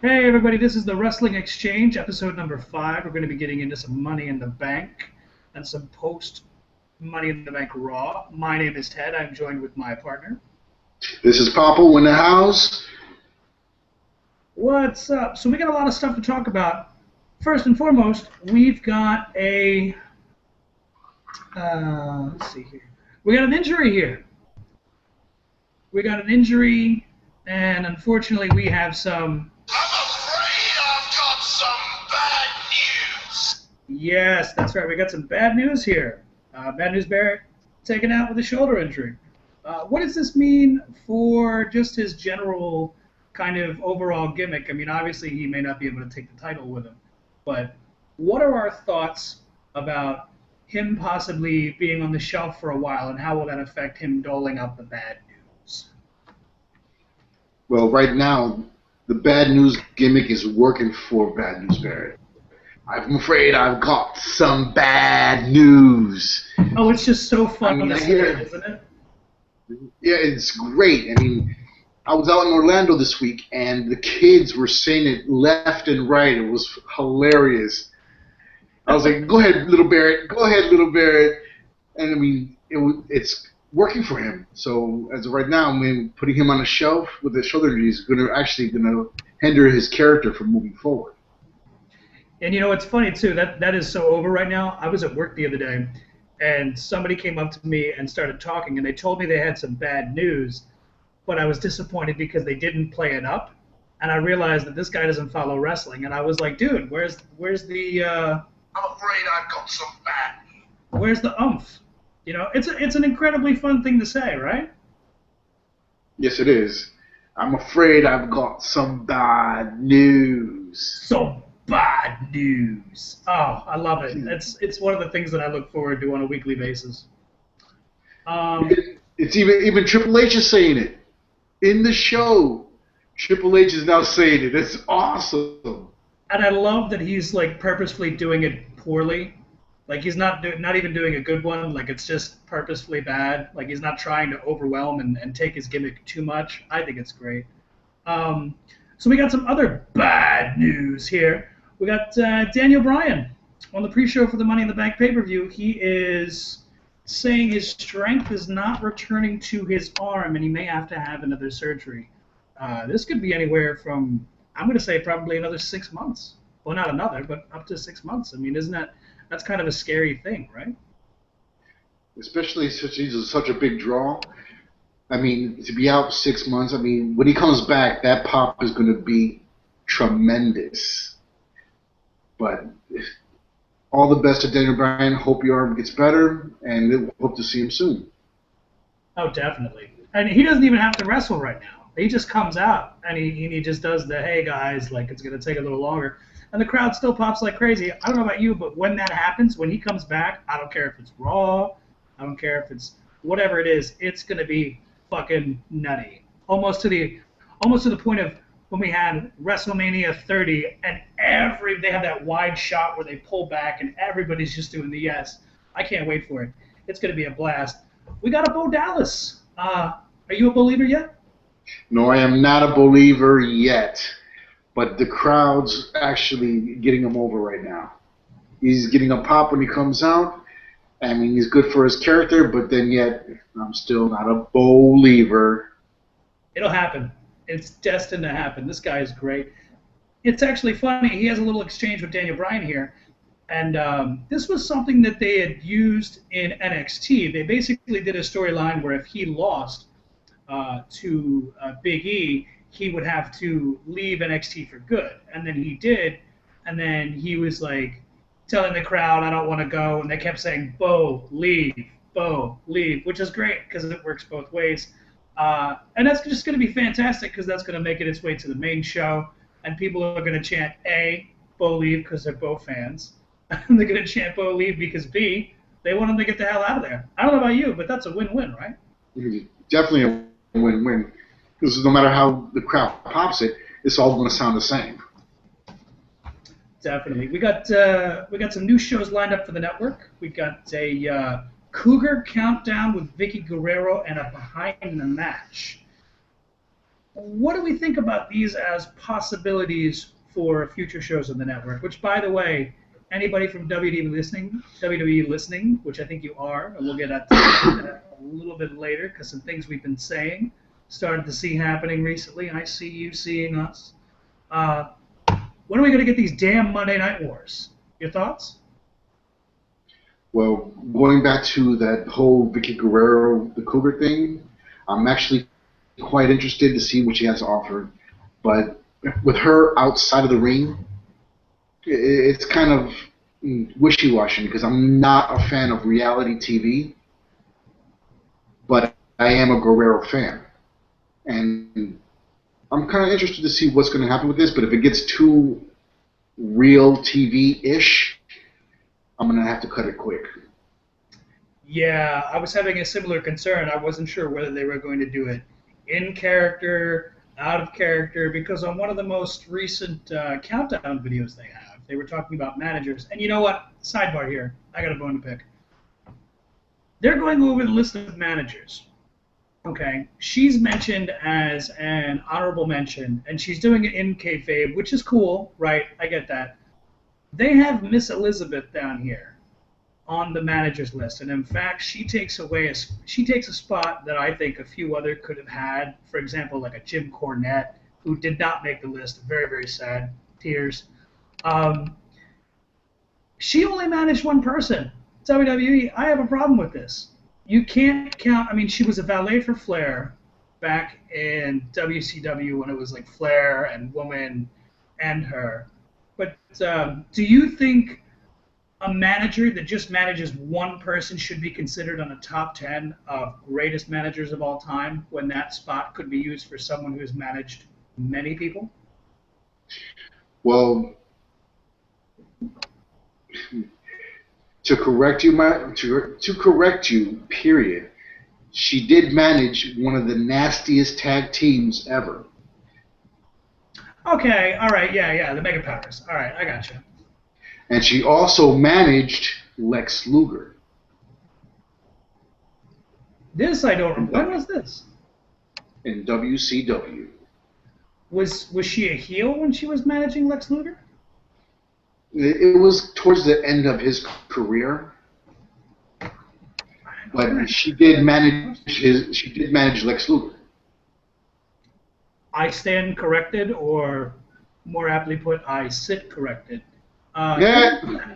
Hey everybody, this is the Wrestling Exchange, episode number 5. We're going to be getting into some Money in the Bank and some post Money in the Bank Raw. My name is Ted. I'm joined with my partner. This is Papo in the house. What's up? So we got a lot of stuff to talk about. First and foremost, we've got let's see here. We got an injury here. We got an injury, and unfortunately we have some... I'm afraid I've got some bad news. Yes, that's right. We got some bad news here. Bad News Barrett taken out with a shoulder injury. What does this mean for just his general kind of overall gimmick? I mean, obviously he may not be able to take the title with him, but what are our thoughts about him possibly being on the shelf for a while, and how will that affect him doling out the bad news? Well, right now, the bad news gimmick is working for Bad News Barrett. I'm afraid I've got some bad news. Oh, it's just so fun to hear say, isn't it? Yeah, it's great. I mean, I was out in Orlando this week, and the kids were saying it left and right. It was hilarious. I was like, go ahead, little Barrett. Go ahead, little Barrett. And, I mean, it's working for him. So, as of right now, I mean, putting him on a shelf with a shoulder injury is going to hinder his character from moving forward. And you know, it's funny too, that is so over right now. I was at work the other day, and somebody came up to me and started talking, and they told me they had some bad news, but I was disappointed because they didn't play it up, and I realized that this guy doesn't follow wrestling, and I was like, dude, where's the I'm afraid I've got some bad news. where's the oomph? You know, it's an incredibly fun thing to say, right? Yes, it is. I'm afraid I've got some bad news. So bad news. Oh, I love it. It's one of the things that I look forward to on a weekly basis. It's even Triple H is saying it in the show. Triple H is now saying it. It's awesome. And I love that he's like purposefully doing it poorly. Like he's not even doing a good one. Like it's just purposefully bad. Like he's not trying to overwhelm and take his gimmick too much. I think it's great. So we got some other bad news here. We got Daniel Bryan on the pre-show for the Money in the Bank pay-per-view. He is saying his strength is not returning to his arm, and he may have to have another surgery. This could be anywhere from, I'm going to say probably another 6 months. Well, not another, but up to 6 months. I mean, that's kind of a scary thing, right? Especially since he's such a big draw. I mean, to be out 6 months, I mean, when he comes back, that pop is going to be tremendous. But all the best to Daniel Bryan. Hope your arm gets better, and hope to see him soon. Oh, definitely. And he doesn't even have to wrestle right now. He just comes out, and he just does the, hey, guys, like, it's going to take a little longer. And the crowd still pops like crazy. I don't know about you, but when that happens, when he comes back, I don't care if it's Raw, I don't care if it's whatever it is, it's going to be fucking nutty. Almost to the point of when we had WrestleMania 30, and they have that wide shot where they pull back, and everybody's just doing the yes. I can't wait for it. It's going to be a blast. We got a Bo Dallas. Are you a believer yet? No, I am not a believer yet, but the crowd's actually getting him over right now. He's getting a pop when he comes out. I mean, he's good for his character, but then yet I'm still not a believer. It'll happen. It's destined to happen. This guy is great. It's actually funny. He has a little exchange with Daniel Bryan here, and this was something that they had used in NXT. They basically did a storyline where if he lost to Big E, he would have to leave NXT for good, and then he did, and then he was like telling the crowd, I don't want to go, and they kept saying, Bo, leave, which is great because it works both ways. And that's just going to be fantastic because that's going to make it its way to the main show, and people are going to chant A, Bo leave because they're Bo fans, and they're going to chant Bo leave because B, they want him to get the hell out of there. I don't know about you, but that's a win-win, right? Definitely a win-win, because no matter how the crowd pops it, it's all going to sound the same. Definitely. We got some new shows lined up for the network. We got a Cougar Countdown with Vicky Guerrero and a Behind the Match. what do we think about these as possibilities for future shows on the network? Which, by the way, anybody from WWE listening, which I think you are, and we'll get at that a little bit later because some things we've been saying started to see happening recently. I see you seeing us. Uh, when are we going to get these damn Monday Night Wars? Your thoughts? Well, going back to that whole Vicky Guerrero, the Cougar thing, I'm actually quite interested to see what she has to offer. But with her outside of the ring, it's kind of wishy-washy because I'm not a fan of reality TV, but I am a Guerrero fan. And I'm kind of interested to see what's going to happen with this, but if it gets too real TV-ish, I'm going to have to cut it quick. Yeah, I was having a similar concern. I wasn't sure whether they were going to do it in character, out of character, because on one of the most recent countdown videos they have, they were talking about managers. And you know what? Sidebar here. I got a bone to pick. They're going over the list of managers. Okay, she's mentioned as an honorable mention, and she's doing it in kayfabe, which is cool, right? I get that. They have Miss Elizabeth down here on the managers list, and in fact, she takes a spot that I think a few other could have had. For example, like a Jim Cornette, who did not make the list. Very, very sad. Tears. Um, she only managed one person. WWE. I have a problem with this. You can't count. I mean, she was a valet for Flair back in WCW when it was like Flair and Woman and her. But do you think a manager that just manages one person should be considered on a top 10 of greatest managers of all time when that spot could be used for someone who has managed many people? Well, to correct you, to correct you, period. She did manage one of the nastiest tag teams ever. Okay, all right, yeah, the Mega Powers. All right, I got you. And she also managed Lex Luger. This I don't remember. When was this? In WCW. Was she a heel when she was managing Lex Luger? It was towards the end of his career, but she did manage Lex Luger. I stand corrected, or more aptly put, I sit corrected. Yeah.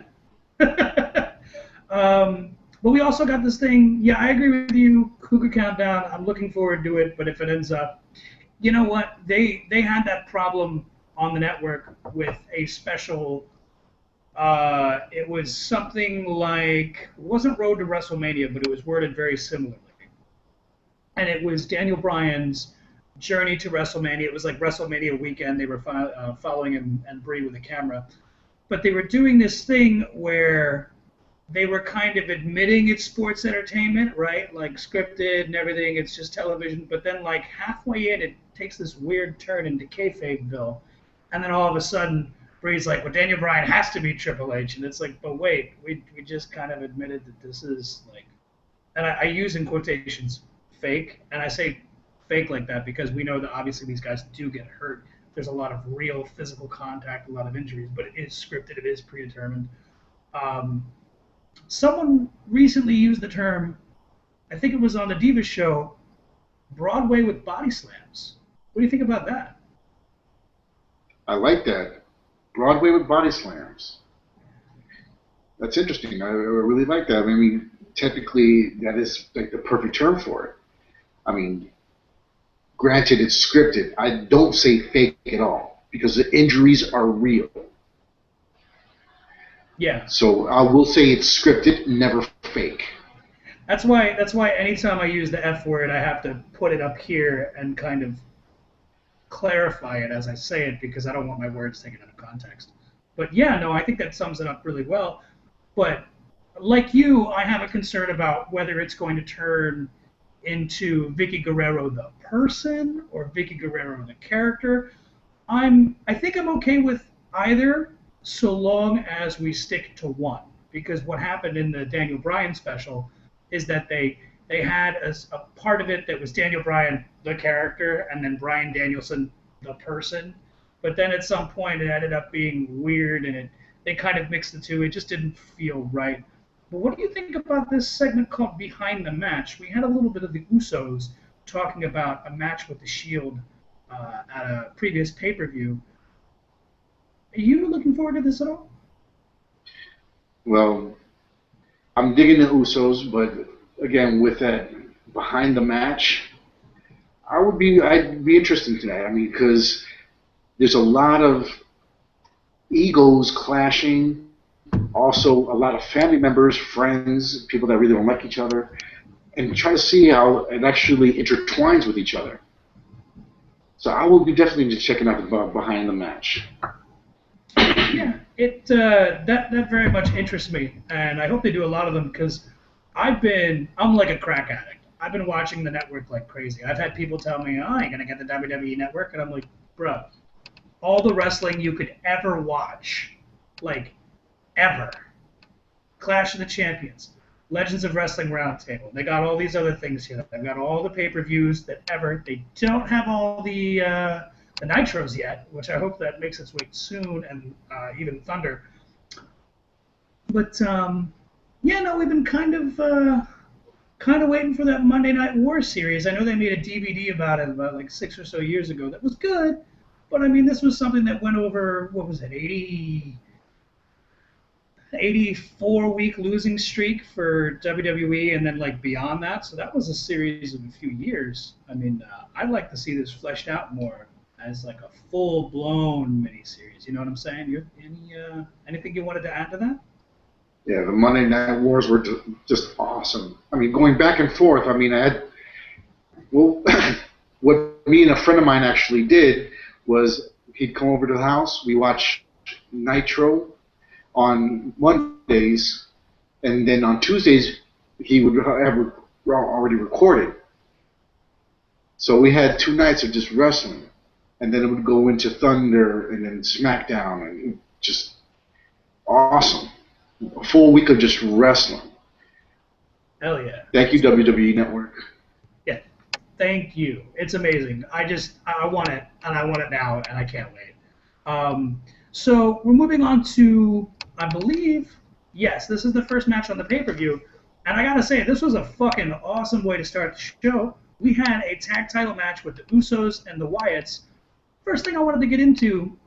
But we also got this thing. Yeah, I agree with you. Cougar Countdown. I'm looking forward to it. But if it ends up, you know what? They had that problem on the network with a special. It was something like, it wasn't Road to WrestleMania, but it was worded very similarly. And it was Daniel Bryan's journey to WrestleMania. It was like WrestleMania weekend. They were following him and Brie with a camera. But they were doing this thing where they were kind of admitting it's sports entertainment, right? Like scripted and everything. It's just television. But then like halfway in, it takes this weird turn into kayfabeville. And then all of a sudden, Bree's like, well, Daniel Bryan has to be Triple H. And it's like, but wait, we just kind of admitted that this is like, and I use in quotations, fake. And I say fake like that because we know that obviously these guys do get hurt. There's a lot of real physical contact, a lot of injuries, but it is scripted, it is predetermined. Someone recently used the term, I think it was on the Divas show, Broadway with body slams. What do you think about that? I like that. Broadway with body slams. That's interesting. I really like that. I mean, technically, that is like the perfect term for it. I mean, granted, it's scripted. I don't say fake at all because the injuries are real. Yeah. So I will say it's scripted, never fake. That's why anytime I use the F word, I have to put it up here and kind of clarify it as I say it because I don't want my words taken out of context. But yeah, no, I think that sums it up really well. But like you, I have a concern about whether it's going to turn into Vicky Guerrero the person or Vicky Guerrero the character. I think I'm okay with either so long as we stick to one. Because what happened in the Daniel Bryan special is that they they had a part of it that was Daniel Bryan, the character, and then Bryan Danielson, the person. But then at some point it ended up being weird, and they kind of mixed the two. It just didn't feel right. But what do you think about this segment called Behind the Match? We had a little bit of the Usos talking about a match with the Shield at a previous pay-per-view. Are you looking forward to this at all? Well, I'm digging the Usos, but again, with that behind the match, I'd be interested in that. I mean, because there's a lot of egos clashing, also a lot of family members, friends, people that really don't like each other, and trying to see how it actually intertwines with each other. So I will be definitely just checking out the behind the match. Yeah, that very much interests me, and I hope they do a lot of them because I'm like a crack addict. I've been watching the network like crazy. I've had people tell me, "Oh, you're gonna get the WWE network," and I'm like, "Bro, all the wrestling you could ever watch, like ever, Clash of the Champions, Legends of Wrestling Roundtable. They got all these other things here. They've got all the pay-per-views that ever. They don't have all the Nitros yet, which I hope that makes its way soon, and even Thunder. But yeah, no, we've been kind of waiting for that Monday Night War series. I know they made a DVD about it about like 6 or so years ago. That was good, but I mean, this was something that went over what was it, 84-week losing streak for WWE, and then like beyond that. So that was a series of a few years. I mean, I'd like to see this fleshed out more as like a full-blown miniseries. You know what I'm saying? Anything you wanted to add to that? Yeah, the Monday Night Wars were just awesome. I mean, going back and forth. I mean, well, what me and a friend of mine actually did was he'd come over to the house. We watched Nitro on Mondays, and then on Tuesdays he would have already recorded. So we had 2 nights of just wrestling, and then it would go into Thunder and then SmackDown, and just awesome. A full week of just wrestling. Hell yeah. Thank you, WWE Network. Yeah, thank you. It's amazing. I want it, and I want it now, and I can't wait. So we're moving on to, I believe, yes, this is the first match on the pay-per-view, and I gotta say, this was a fucking awesome way to start the show. We had a tag title match with the Usos and the Wyatts. First thing I wanted to get into,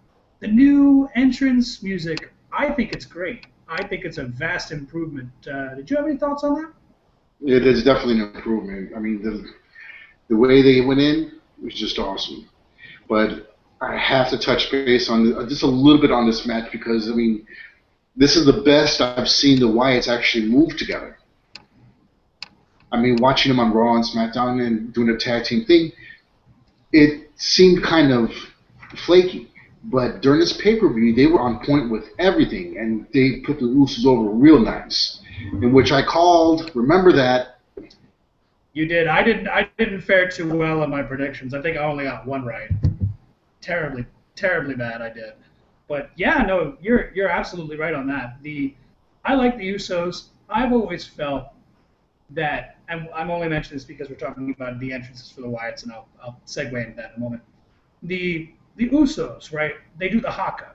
the new entrance music. I think it's great. I think it's a vast improvement. Did you have any thoughts on that? It is definitely an improvement. I mean, the way they went in was just awesome. But I have to touch base on just a little bit on this match because, I mean, this is the best I've seen the Wyatts actually move together. I mean, watching them on Raw and SmackDown and doing a tag team thing, it seemed kind of flaky. But during this pay-per-view, they were on point with everything, and they put the Usos over real nice, in which I called. Remember that? You did. I didn't fare too well on my predictions. I think I only got one right. Terribly bad. I did. But yeah, no, you're absolutely right on that. I like the Usos. I've always felt that, and I'm only mentioning this because we're talking about the entrances for the Wyatts, and I'll segue into that in a moment. The Usos, right? They do the haka.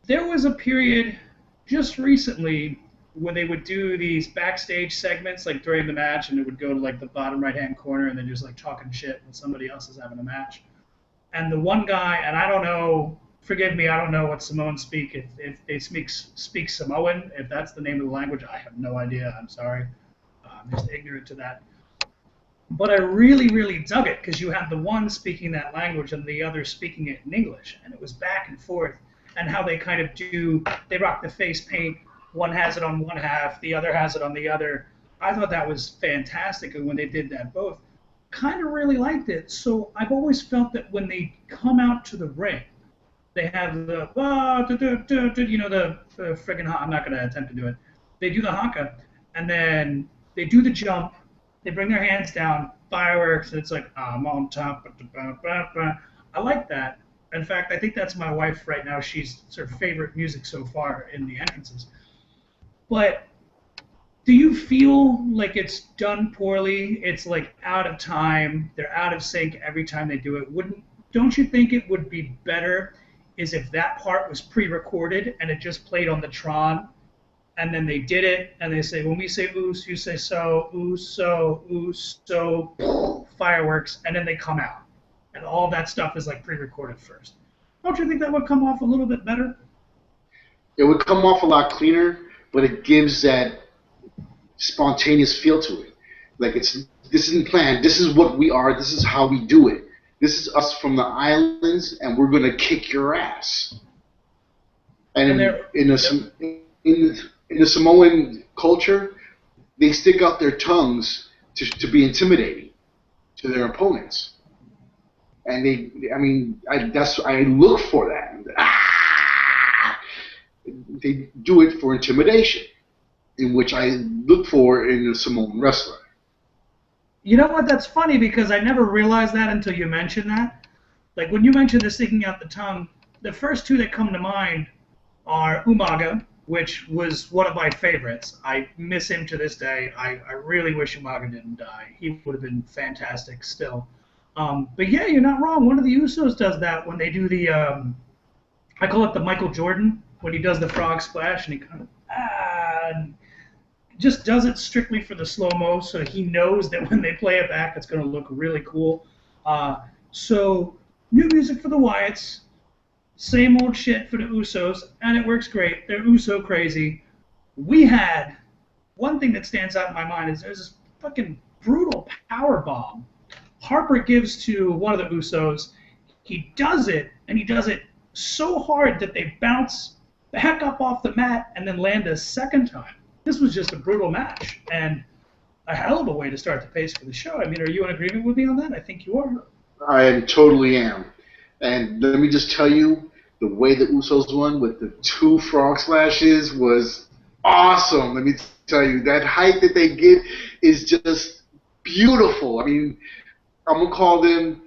There was a period just recently when they would do these backstage segments, like during the match, and it would go to like the bottom right-hand corner, and then just like talking shit when somebody else is having a match. And the one guy, and I don't know, forgive me, I don't know what Samoans speak. If they speak Samoan, if that's the name of the language, I have no idea. I'm sorry. I'm just ignorant to that. But I really dug it because you had the one speaking that language and the other speaking it in English, and it was back and forth, and how they kind of they rock the face paint. One has it on one half, the other has it on the other. I thought that was fantastic, and when they did that both, kind of really liked it. So I've always felt that when they come out to the ring, they have the the friggin' I'm not gonna attempt to do it. They do the haka, and then they do the jump. They bring their hands down, fireworks, and it's like, I'm on top. I like that. In fact, I think that's my wife right now. She's her favorite music so far in the entrances. But Do you feel like it's done poorly? It's like out of time. They're out of sync every time they do it. Wouldn't don't you think it would be better is if that part was pre-recorded and it just played on the Tron and then they did it and they say when we say oos, you say so, oos, so fireworks and then they come out and all that stuff is like pre-recorded first. Don't you think that would come off a little bit better? It would come off a lot cleaner, but it gives that spontaneous feel to it. Like this isn't planned. This is what we are. This is how we do it. This is us from the islands, and we're gonna kick your ass. And And they're yep. in the Samoan culture, they stick out their tongues to be intimidating to their opponents. And I look for that. Ah! They do it for intimidation, in which I look for in a Samoan wrestler. You know what? That's funny because I never realized that until you mentioned that. Like when you mentioned the sticking out the tongue, the first two that come to mind are Umaga, which was one of my favorites. I miss him to this day. I really wish Umaga didn't die. He would have been fantastic still. But yeah, you're not wrong. One of the Usos does that when they do the, I call it the Michael Jordan, when he does the frog splash and he kind of, and just does it strictly for the slow-mo so he knows that when they play it back, it's going to look really cool. So new music for the Wyatts, same old shit for the Usos, and it works great. They're Uso crazy. We had one thing that stands out in my mind is there's this fucking brutal power bomb Harper gives to one of the Usos. He does it, and he does it so hard that they bounce back up off the mat and then land a second time. This was just a brutal match, and a hell of a way to start the pace for the show. I mean, are you in agreement with me on that? I think you are. I totally am. And let me just tell you, the way the Usos won with the two frog slashes was awesome. Let me tell you, that height that they get is just beautiful. I mean, I'm going to call them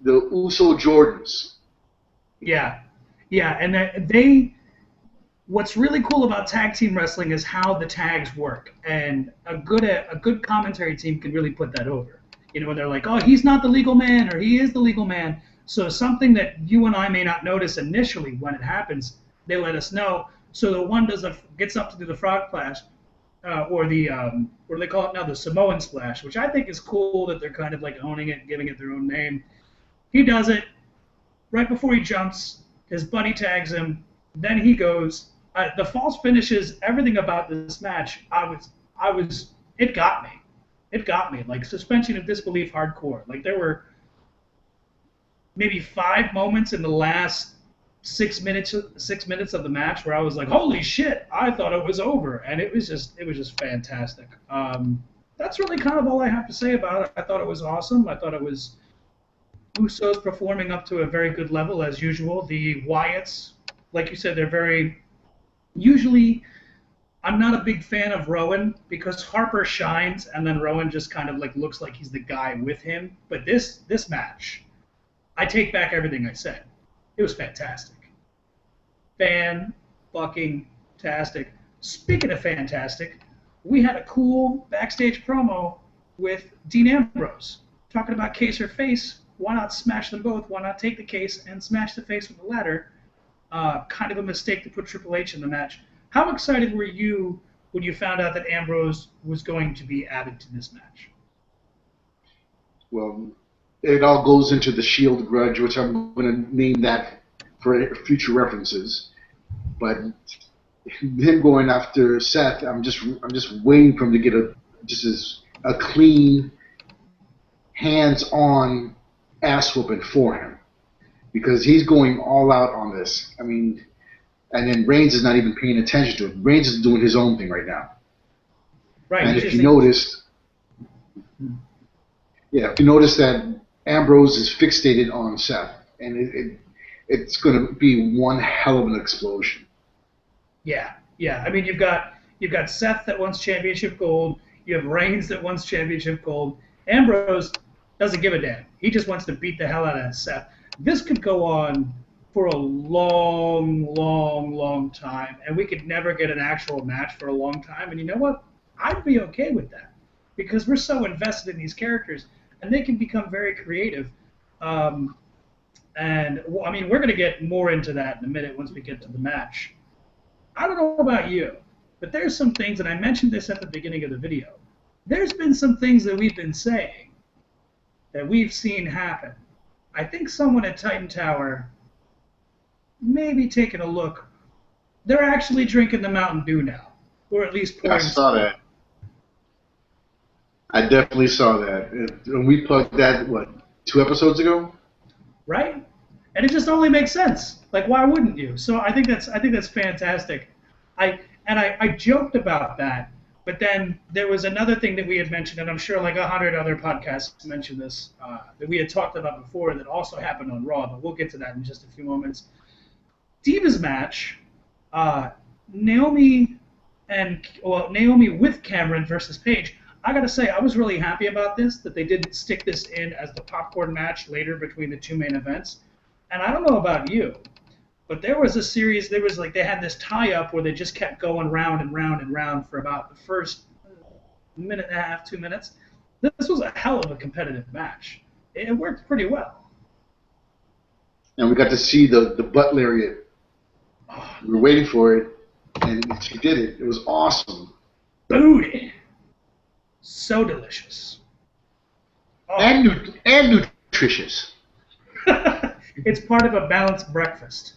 the Uso Jordans. Yeah, yeah, and they. What's really cool about tag team wrestling is how the tags work, and a good commentary team can really put that over. You know, when they're like, oh, he's not the legal man, or he is the legal man. So something that you and I may not notice initially when it happens, they let us know. So the one gets up to do the frog splash, or the what do they call it now, the Samoan splash, which I think is cool that they're kind of like owning it, and giving it their own name. He does it right before he jumps. His buddy tags him. Then he goes. The false finishes, everything about this match, it got me. It got me. Like suspension of disbelief hardcore. Like there were maybe 5 moments in the last 6 minutes of the match where I was like, holy shit, I thought it was over. And it was just fantastic. That's really kind of all I have to say about it. I thought it was awesome. I thought it was Usos performing up to a very good level as usual. The Wyatts, like you said, they're very. Usually, I'm not a big fan of Rowan because Harper shines and then Rowan just kind of like looks like he's the guy with him. But this match, I take back everything I said. It was fantastic. Fan-fucking-tastic. Speaking of fantastic, we had a cool backstage promo with Dean Ambrose talking about case or face. Why not smash them both? Why not take the case and smash the face with the ladder? Kind of a mistake to put Triple H in the match. How excited were you when you found out that Ambrose was going to be added to this match? Well, it all goes into the Shield grudge, which I'm going to name that for future references. But him going after Seth, I'm just waiting for him to get a clean, hands-on ass whooping for him. Because he's going all out on this. I mean, and then Reigns is not even paying attention to it. Reigns is doing his own thing right now. Right. And if you noticed that Ambrose is fixated on Seth, and it's going to be one hell of an explosion. Yeah. I mean, you've got Seth that wants championship gold. You have Reigns that wants championship gold. Ambrose doesn't give a damn. He just wants to beat the hell out of Seth. This could go on for a long, long, long time, and we could never get an actual match for a long time. And you know what? I'd be okay with that because we're so invested in these characters, and they can become very creative. Um, and I mean, we're going to get more into that in a minute once we get to the match. I don't know about you, but there's some things, and I mentioned this at the beginning of the video. There's been some things that we've been saying that we've seen happen. I think someone at Titan Tower may be taking a look. They're actually drinking the Mountain Dew now, or at least pouring. I saw that. I definitely saw that. And we put that, what, 2 episodes ago? Right? And it just only makes sense. Like, why wouldn't you? So I think that's fantastic. I joked about that, but then there was another thing that we had mentioned, and I'm sure like 100 other podcasts mentioned this that we had talked about before that also happened on Raw, but we'll get to that in just a few moments. Divas match, Naomi with Cameron versus Paige. I gotta say, I was really happy about this, that they didn't stick this in as the popcorn match later between the 2 main events. And I don't know about you, but there was a series, they had this tie-up where they just kept going round and round and round for about the first minute and a half, 2 minutes. This was a hell of a competitive match. It worked pretty well. And we got to see the butt lariat. We were waiting for it, and she did it. It was awesome. Booty. So delicious. Oh. And nutritious. It's part of a balanced breakfast.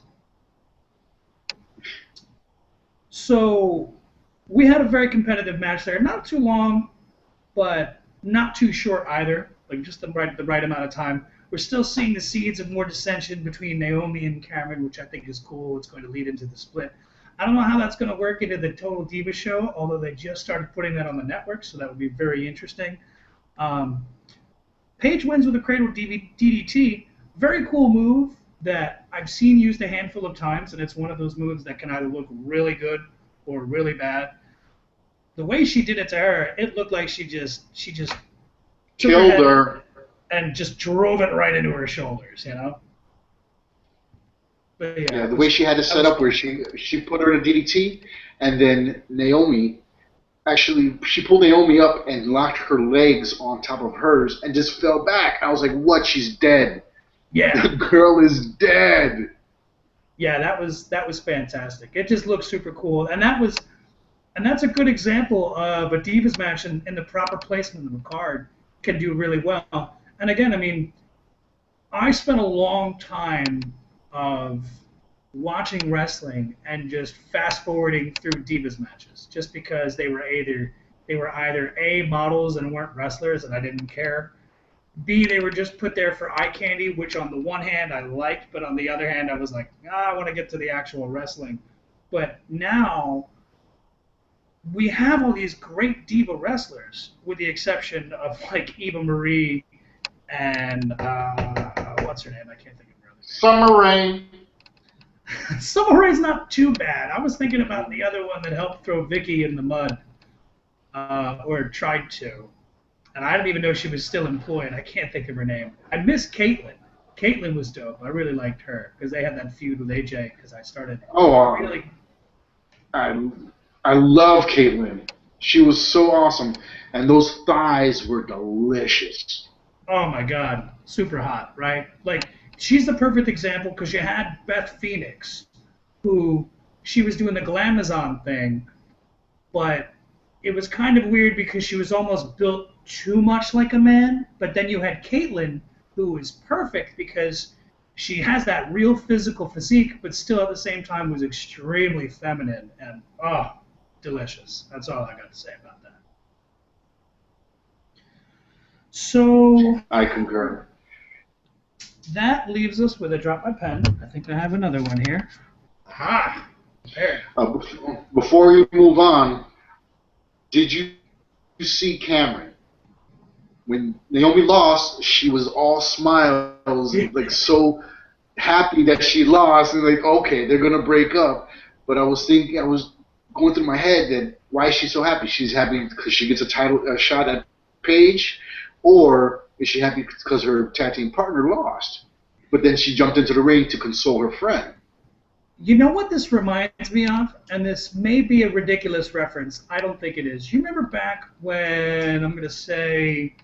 So we had a very competitive match there. Not too long, but not too short either. Like just the right amount of time. We're still seeing the seeds of more dissension between Naomi and Cameron, which I think is cool. It's going to lead into the split. I don't know how that's going to work into the Total Diva show, although they just started putting that on the network, so that would be very interesting. Paige wins with a Cradle DDT. Very cool move that I've seen used a handful of times, and it's one of those moves that can either look really good or really bad. The way she did it to her, it looked like she just killed her and just drove it right into her shoulders, you know? But yeah, the way she had it set up where she put her in a DDT, and then Naomi, actually, she pulled Naomi up and locked her legs on top of hers and just fell back. I was like, what? She's dead. Yeah. The girl is dead. Yeah, that was fantastic. It just looked super cool. And that's a good example of a Divas match in the proper placement of the card can do really well. And again, I mean, I spent a long time of watching wrestling and just fast forwarding through Divas matches, just because they were either A, models and weren't wrestlers, and I didn't care. B, they were just put there for eye candy, which on the one hand I liked, but on the other hand I was like, I want to get to the actual wrestling. But now we have all these great diva wrestlers, with the exception of like Eva Marie and what's her name? I can't think of her other name. Summer Rain. Summer Rain's not too bad. I was thinking about the other one that helped throw Vicky in the mud, or tried to. And I didn't even know she was still employed. I can't think of her name. I miss Caitlyn. Caitlyn was dope. I really liked her because they had that feud with AJ because I started really... I love Caitlyn. She was so awesome. And those thighs were delicious. Oh, my God. Super hot, right? Like, she's the perfect example because you had Beth Phoenix, who she was doing the glamazon thing, but it was kind of weird because she was almost built too much like a man. But then you had Caitlyn, who was perfect because she has that real physical physique, but still at the same time was extremely feminine and, delicious. That's all I got to say about that. So I concur. That leaves us with a drop my pen. I think I have another one here. Aha! There. Before you move on, did you see Cameron? When Naomi lost, she was all smiles, like so happy that she lost, and like, okay, they're gonna break up. But I was going through my head that why is she so happy? She's happy because she gets a shot at Paige, or is she happy because her tag team partner lost? But then she jumped into the ring to console her friend. You know what this reminds me of? And this may be a ridiculous reference. I don't think it is. You remember back when, I'm going to say,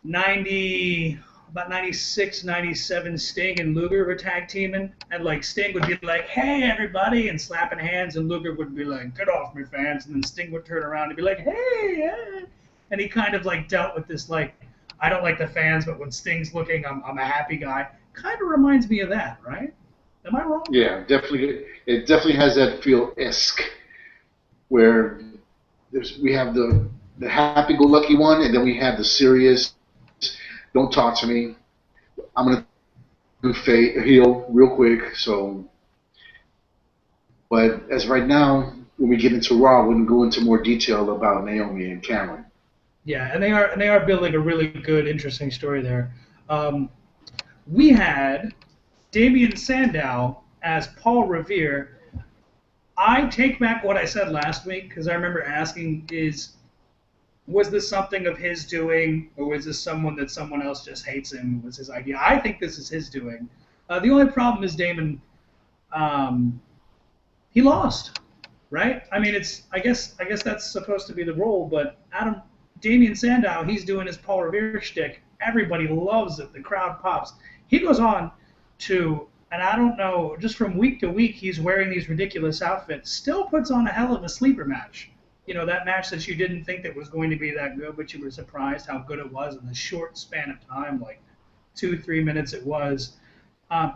90, about 96, 97, Sting and Luger were tag teaming, and like Sting would be like, "Hey everybody," and slapping hands, and Luger would be like, "Get off me, fans," and then Sting would turn around and be like, "Hey, yeah." And he kind of like dealt with this like, I don't like the fans, but when Sting's looking, I'm a happy guy. Kind of reminds me of that, right? Am I wrong? Yeah, definitely. It definitely has that feel esque where we have the happy-go-lucky one, and then we have the serious. Don't talk to me. I'm gonna heal real quick. So, but as right now, when we get into Raw, we're gonna go into more detail about Naomi and Cameron. Yeah, and they are building a really good, interesting story there. Um, we had Damian Sandow as Paul Revere. I take back what I said last week because I remember asking, was this something of his doing, or was this someone that someone else just hates him? Was his idea? I think this is his doing. The only problem is Damon. Um, he lost, right? I mean, I guess that's supposed to be the role, but Damian Sandow, he's doing his Paul Revere shtick. Everybody loves it. The crowd pops. He goes on to, and I don't know, just from week to week, he's wearing these ridiculous outfits. Still puts on a hell of a sleeper match. You know, that match that you didn't think that was going to be that good, but you were surprised how good it was in the short span of time, like 2, 3 minutes it was.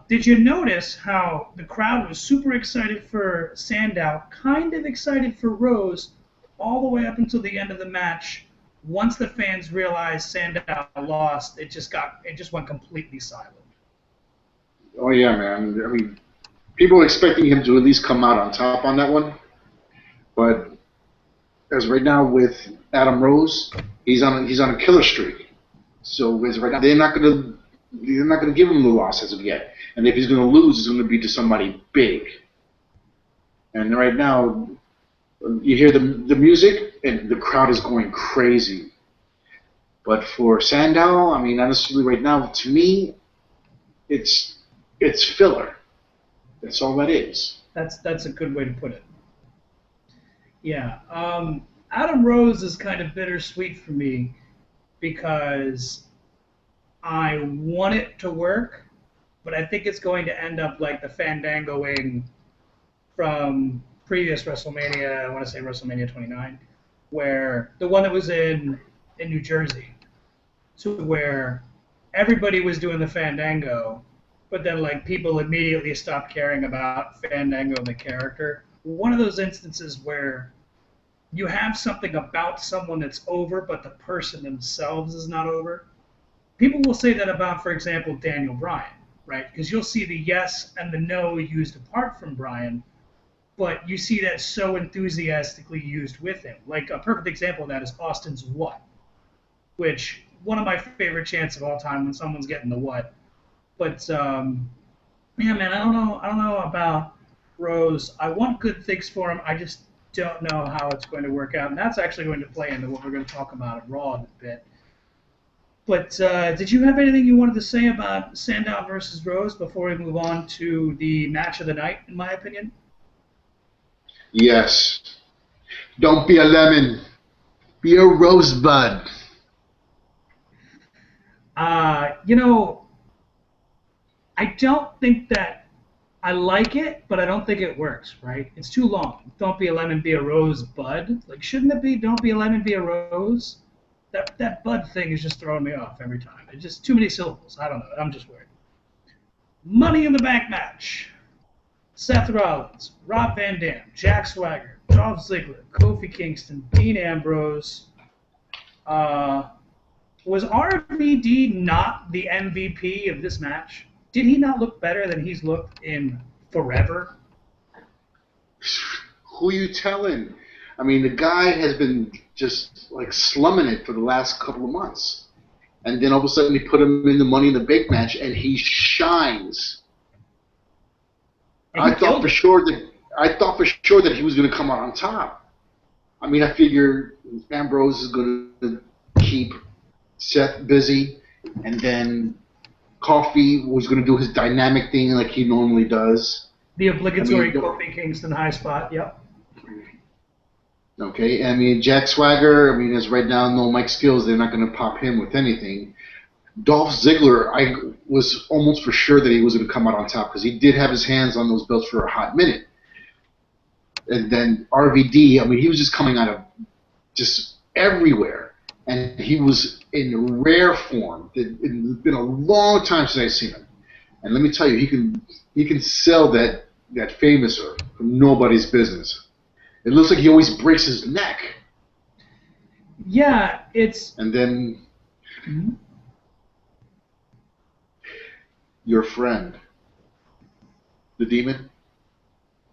Did you notice how the crowd was super excited for Sandow, kind of excited for Rose, all the way up until the end of the match? Once the fans realized Sandow lost, it just went completely silent. Oh yeah, man. I mean, people were expecting him to at least come out on top on that one, but as right now with Adam Rose, he's on a killer streak. So as right now, they're not gonna give him the loss as of yet. And if he's gonna lose, it's gonna be to somebody big. And right now, you hear the music, and the crowd is going crazy. But for Sandow, I mean, honestly, right now, to me, it's it's filler. That's all that is. That's a good way to put it. Yeah. Adam Rose is kind of bittersweet for me because I want it to work, but I think it's going to end up like the Fandangoing from previous WrestleMania. I want to say WrestleMania 29, where the one that was in New Jersey, to where everybody was doing the Fandango, but then like people immediately stopped caring about Fandango the character. One of those instances where you have something about someone that's over, but the person themselves is not over. People will say that about, for example, Daniel Bryan, right? Because you'll see the yes and the no used apart from Bryan, but you see that so enthusiastically used with him. Like a perfect example of that is Austin's what, which one of my favorite chants of all time when someone's getting the what. But yeah, man, I don't know about Rose. I want good things for him. I just don't know how it's going to work out, and that's actually going to play into what we're going to talk about at Raw in a bit. But did you have anything you wanted to say about Sandow versus Rose before we move on to the match of the night? In my opinion, Yes. Don't be a lemon. Be a rosebud. you know, I don't think that I like it, but I don't think it works. Right? It's too long. Don't be a lemon, be a rose, bud. Like, shouldn't it be? Don't be a lemon, be a rose. That bud thing is just throwing me off every time. It's just too many syllables. I don't know. I'm just worried. Money in the Bank match. Seth Rollins, Rob Van Dam, Jack Swagger, Dolph Ziggler, Kofi Kingston, Dean Ambrose. Uh, was RVD not the MVP of this match? Did he not look better than he's looked in forever? Who you telling? I mean, the guy has been just like slumming it for the last couple of months, and then all of a sudden they put him in the Money in the Bank match, and he shines. And he I thought killed for it. sure that I thought for sure that he was going to come out on top. I mean, I figure Ambrose is going to keep Seth busy, and then Coffee was going to do his dynamic thing like he normally does. The obligatory Kofi Kingston high spot. Yep. Okay, I mean, Jack Swagger, I mean, as right now, no Mike Skills, they're not going to pop him with anything. Dolph Ziggler, I was almost for sure that he was going to come out on top because he did have his hands on those belts for a hot minute. And then RVD, I mean, he was just coming out of just everywhere. And he was in rare form. It's been a long time since I've seen him. And let me tell you, he can sell that famouser from nobody's business. It looks like he always breaks his neck. Yeah, it's... And then... Mm-hmm. Your friend. The Demon?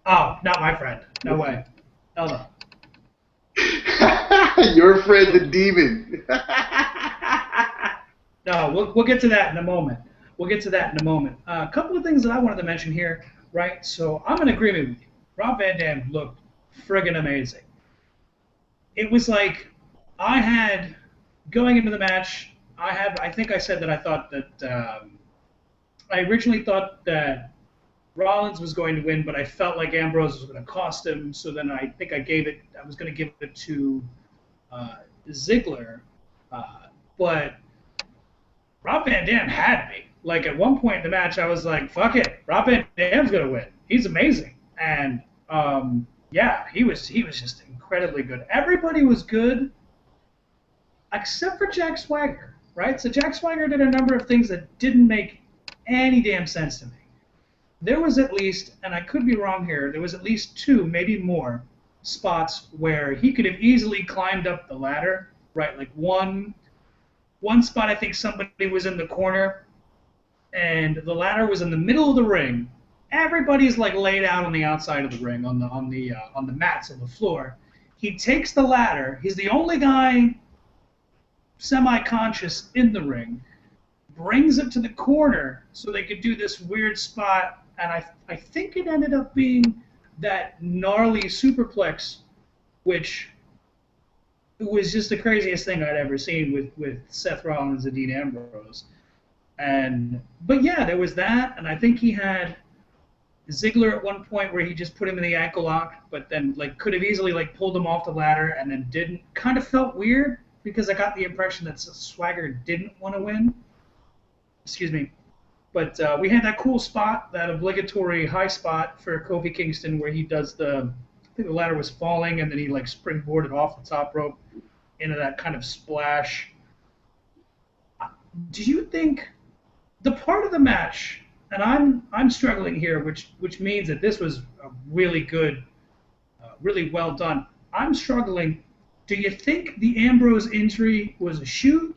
Oh, not my friend. No way. Hell no. Your friend, the Demon. No, we'll get to that in a moment. A couple of things that I wanted to mention here, right? So I'm in agreement with you. Rob Van Dam looked friggin' amazing. It was like I had, going into the match, I think I said that I thought that, I originally thought that Rollins was going to win, but I felt like Ambrose was going to cost him, so then I think I was going to give it to Ziggler, but Rob Van Dam had me. Like, at one point in the match, I was like, fuck it, Rob Van Dam's going to win. He's amazing. And, yeah, he was just incredibly good. Everybody was good except for Jack Swagger, right? So Jack Swagger did a number of things that didn't make any damn sense to me. There was at least, and I could be wrong here, there was at least 2, maybe more, spots where he could have easily climbed up the ladder, right? Like one spot, I think somebody was in the corner, and the ladder was in the middle of the ring. Everybody's like laid out on the outside of the ring, on the mats on the floor. He takes the ladder. He's the only guy semi-conscious in the ring. Brings it to the corner so they could do this weird spot, and I think it ended up being that gnarly superplex, which was just the craziest thing I'd ever seen with Seth Rollins and Dean Ambrose. But yeah, there was that, and I think he had Ziggler at one point where he just put him in the ankle lock, but then like could have easily like pulled him off the ladder and then didn't. Kind of felt weird because I got the impression that Swagger didn't want to win. Excuse me. But we had that cool spot, that obligatory high spot for Kofi Kingston where he does I think the ladder was falling and then he like springboarded off the top rope into that kind of splash. Do you think the part of the match, and I'm struggling here, which means that this was a really good, really well done. I'm struggling. Do you think the Ambrose injury was a shoot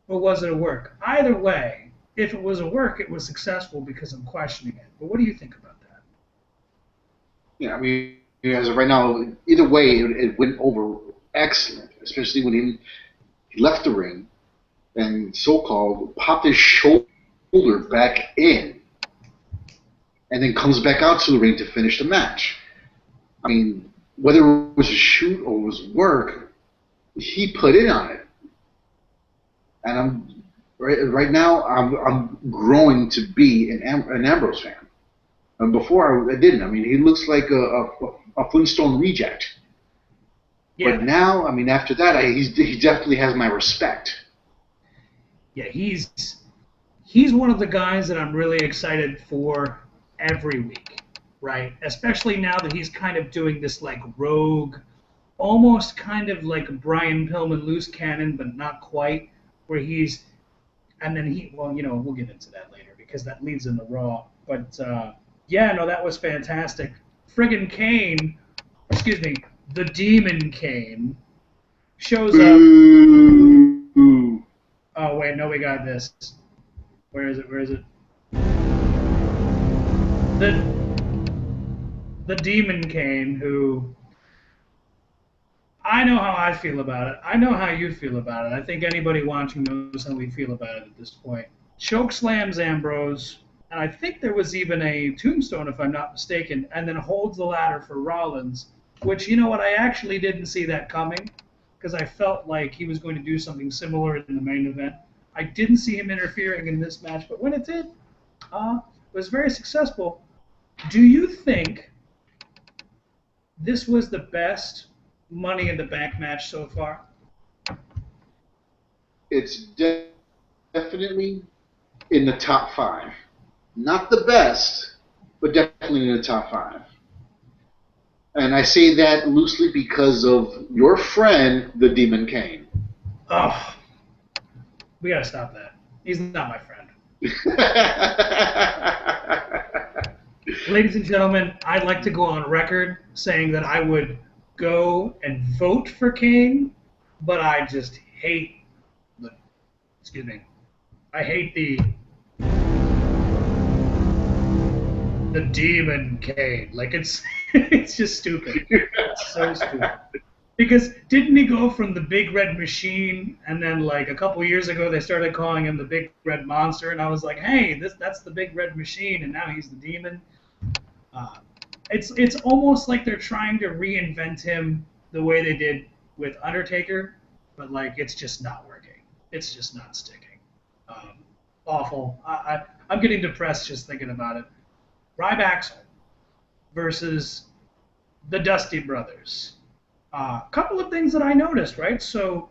or was it a work? Either way, if it was a work, it was successful because I'm questioning it. But what do you think about that? Yeah, I mean, as of right now, either way, it went over excellent, especially when he left the ring and so-called popped his shoulder back in and then comes back out to the ring to finish the match. I mean, whether it was a shoot or it was work, he put in on it. And right now, I'm growing to be an Ambrose fan. And before I didn't. I mean, he looks like a Flintstone reject. Yeah. But now, I mean, after that, he definitely has my respect. Yeah, he's one of the guys that I'm really excited for every week, right? Especially now that he's kind of doing this like rogue, almost kind of like Brian Pillman loose cannon, but not quite, where he's, and then well, we'll get into that later because that leads into Raw. But yeah, no, that was fantastic. Friggin' Kane, excuse me, the Demon Kane shows up. Oh wait, no, we got this. Where is it? The Demon Kane, who I know how I feel about it. I know how you feel about it. I think anybody watching knows how we feel about it at this point. Choke slams Ambrose, and I think there was even a tombstone, if I'm not mistaken, and then holds the ladder for Rollins, which, you know what, I actually didn't see that coming because I felt like he was going to do something similar in the main event. I didn't see him interfering in this match, but when it did, it was very successful. Do you think this was the best Money in the Bank match so far? It's definitely in the top five. Not the best, but definitely in the top five. And I say that loosely because of your friend, the Demon Kane. Oh, we gotta stop that. He's not my friend. Ladies and gentlemen, I'd like to go on record saying that I would go and vote for Kane, but I just hate the. Excuse me. I hate the Demon Kane. Like it's it's just stupid. It's so stupid. Because didn't he go from the Big Red Machine, and then like a couple years ago they started calling him the Big Red Monster, and I was like, hey, that's the Big Red Machine, and now he's the Demon. Uh, it's almost like they're trying to reinvent him the way they did with Undertaker, but like it's just not working. It's just not sticking. Awful. I'm getting depressed just thinking about it. Ryback versus the Dusty Brothers. A couple of things that I noticed, right? So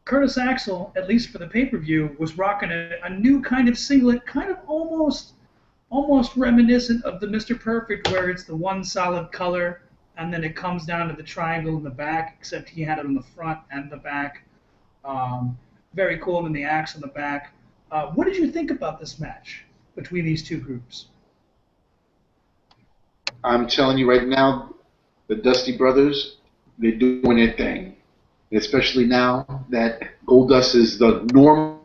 Curtis Axel, at least for the pay-per-view, was rocking a new kind of singlet, kind of almost reminiscent of the Mr. Perfect, where it's the one solid color, and then it comes down to the triangle in the back, except he had it on the front and the back. Very cool, and then the axe on the back. What did you think about this match between these two groups? I'm telling you right now, the Dusty Brothers, they're doing their thing. Especially now that Goldust is the normal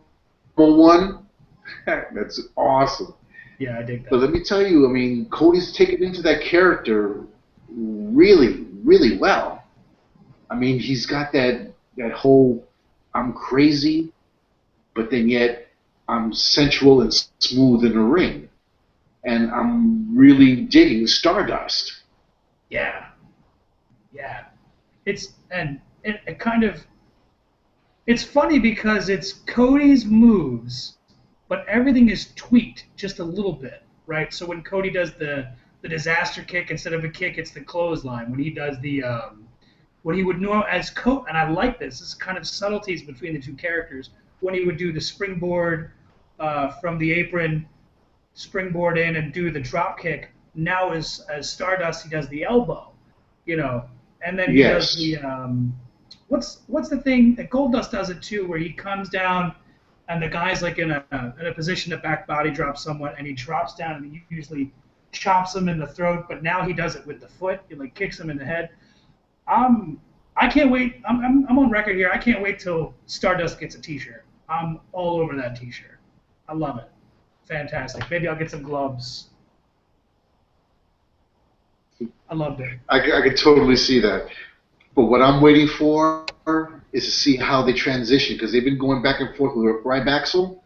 one. That's awesome. Yeah, I dig that. But let me tell you, I mean, Cody's taken into that character really, really well. I mean, he's got that whole I'm crazy, but then yet I'm sensual and smooth in the ring. And I'm really digging Stardust. Yeah. Yeah. It kind of it's funny because it's Cody's moves, but everything is tweaked just a little bit, right? So when Cody does the disaster kick, instead of a kick, it's the clothesline. When he does the what he would know as and I like this. This is kind of subtleties between the two characters. When he would do the springboard from the apron, springboard in and do the drop kick. Now as Stardust, he does the elbow, and then he does the what's the thing that Goldust does it too, where he comes down and the guy's like in a position to back body drop someone, and he drops down and he usually chops him in the throat, but now he does it with the foot. He like kicks him in the head. I can't wait. I'm on record here. I can't wait till Stardust gets a T-shirt. I'm all over that T-shirt. I love it. Fantastic. Maybe I'll get some gloves. I loved it. I could totally see that. But what I'm waiting for is to see how they transition, because they've been going back and forth with Ryback.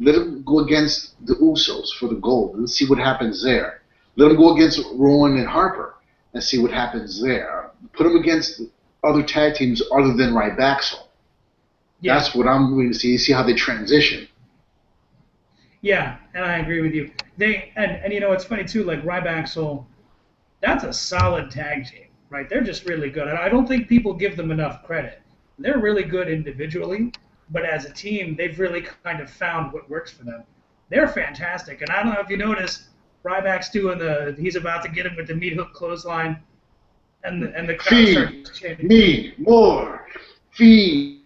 Let him go against the Usos for the gold and see what happens there. Let him go against Rowan and Harper and see what happens there. Put him against other tag teams other than Ryback. Yeah. That's what I'm going to see how they transition. Yeah, and I agree with you. And it's funny too, like Ryback, that's a solid tag team, right? They're just really good. And I don't think people give them enough credit. They're really good individually, but as a team, they've really kind of found what works for them. They're fantastic. And I don't know if you noticed, Ryback's doing he's about to get him with the meat hook clothesline, and the crowd starts chanting. Feed me more! Feed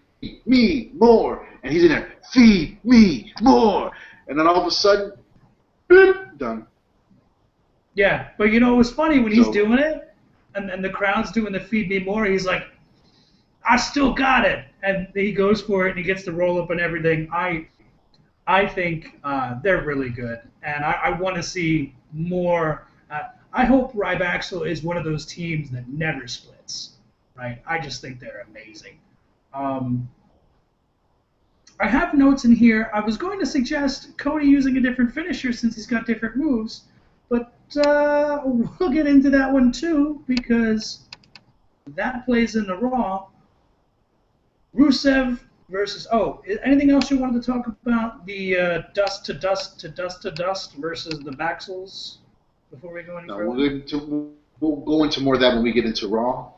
me more! And he's in there, feed me more! And then all of a sudden, boop, done. Yeah, but it was funny when he's doing it, and the crowd's doing the feed me more, he's like, I still got it. And he goes for it, and he gets the roll-up and everything. I think they're really good, and I want to see more. I hope Ryback is one of those teams that never splits, right? I just think they're amazing. I have notes in here. I was going to suggest Cody using a different finisher since he's got different moves, but we'll get into that one too, because that plays in the Raw. Rusev versus. Oh, anything else you wanted to talk about? The dust to dust to dust to dust versus the Baxels before we go any No, further? we'll go into more of that when we get into Raw.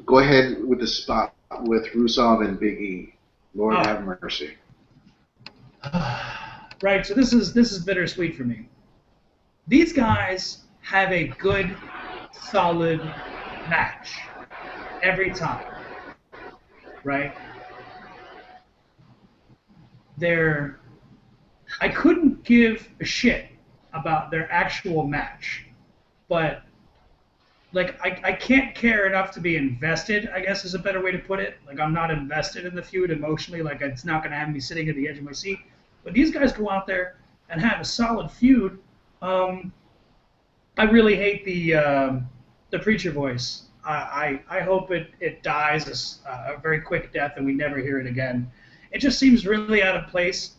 Go ahead with the spot with Rusev and Big E. Lord Ah, have mercy. right. So this is bittersweet for me. These guys have a good, solid match every time, right? They're I couldn't give a shit about their actual match, but like I can't care enough to be invested, I guess is a better way to put it. Like I'm not invested in the feud emotionally, like it's not gonna have me sitting at the edge of my seat. But these guys go out there and have a solid feud. Um, I really hate the preacher voice. I hope it dies a very quick death and we never hear it again. It just seems really out of place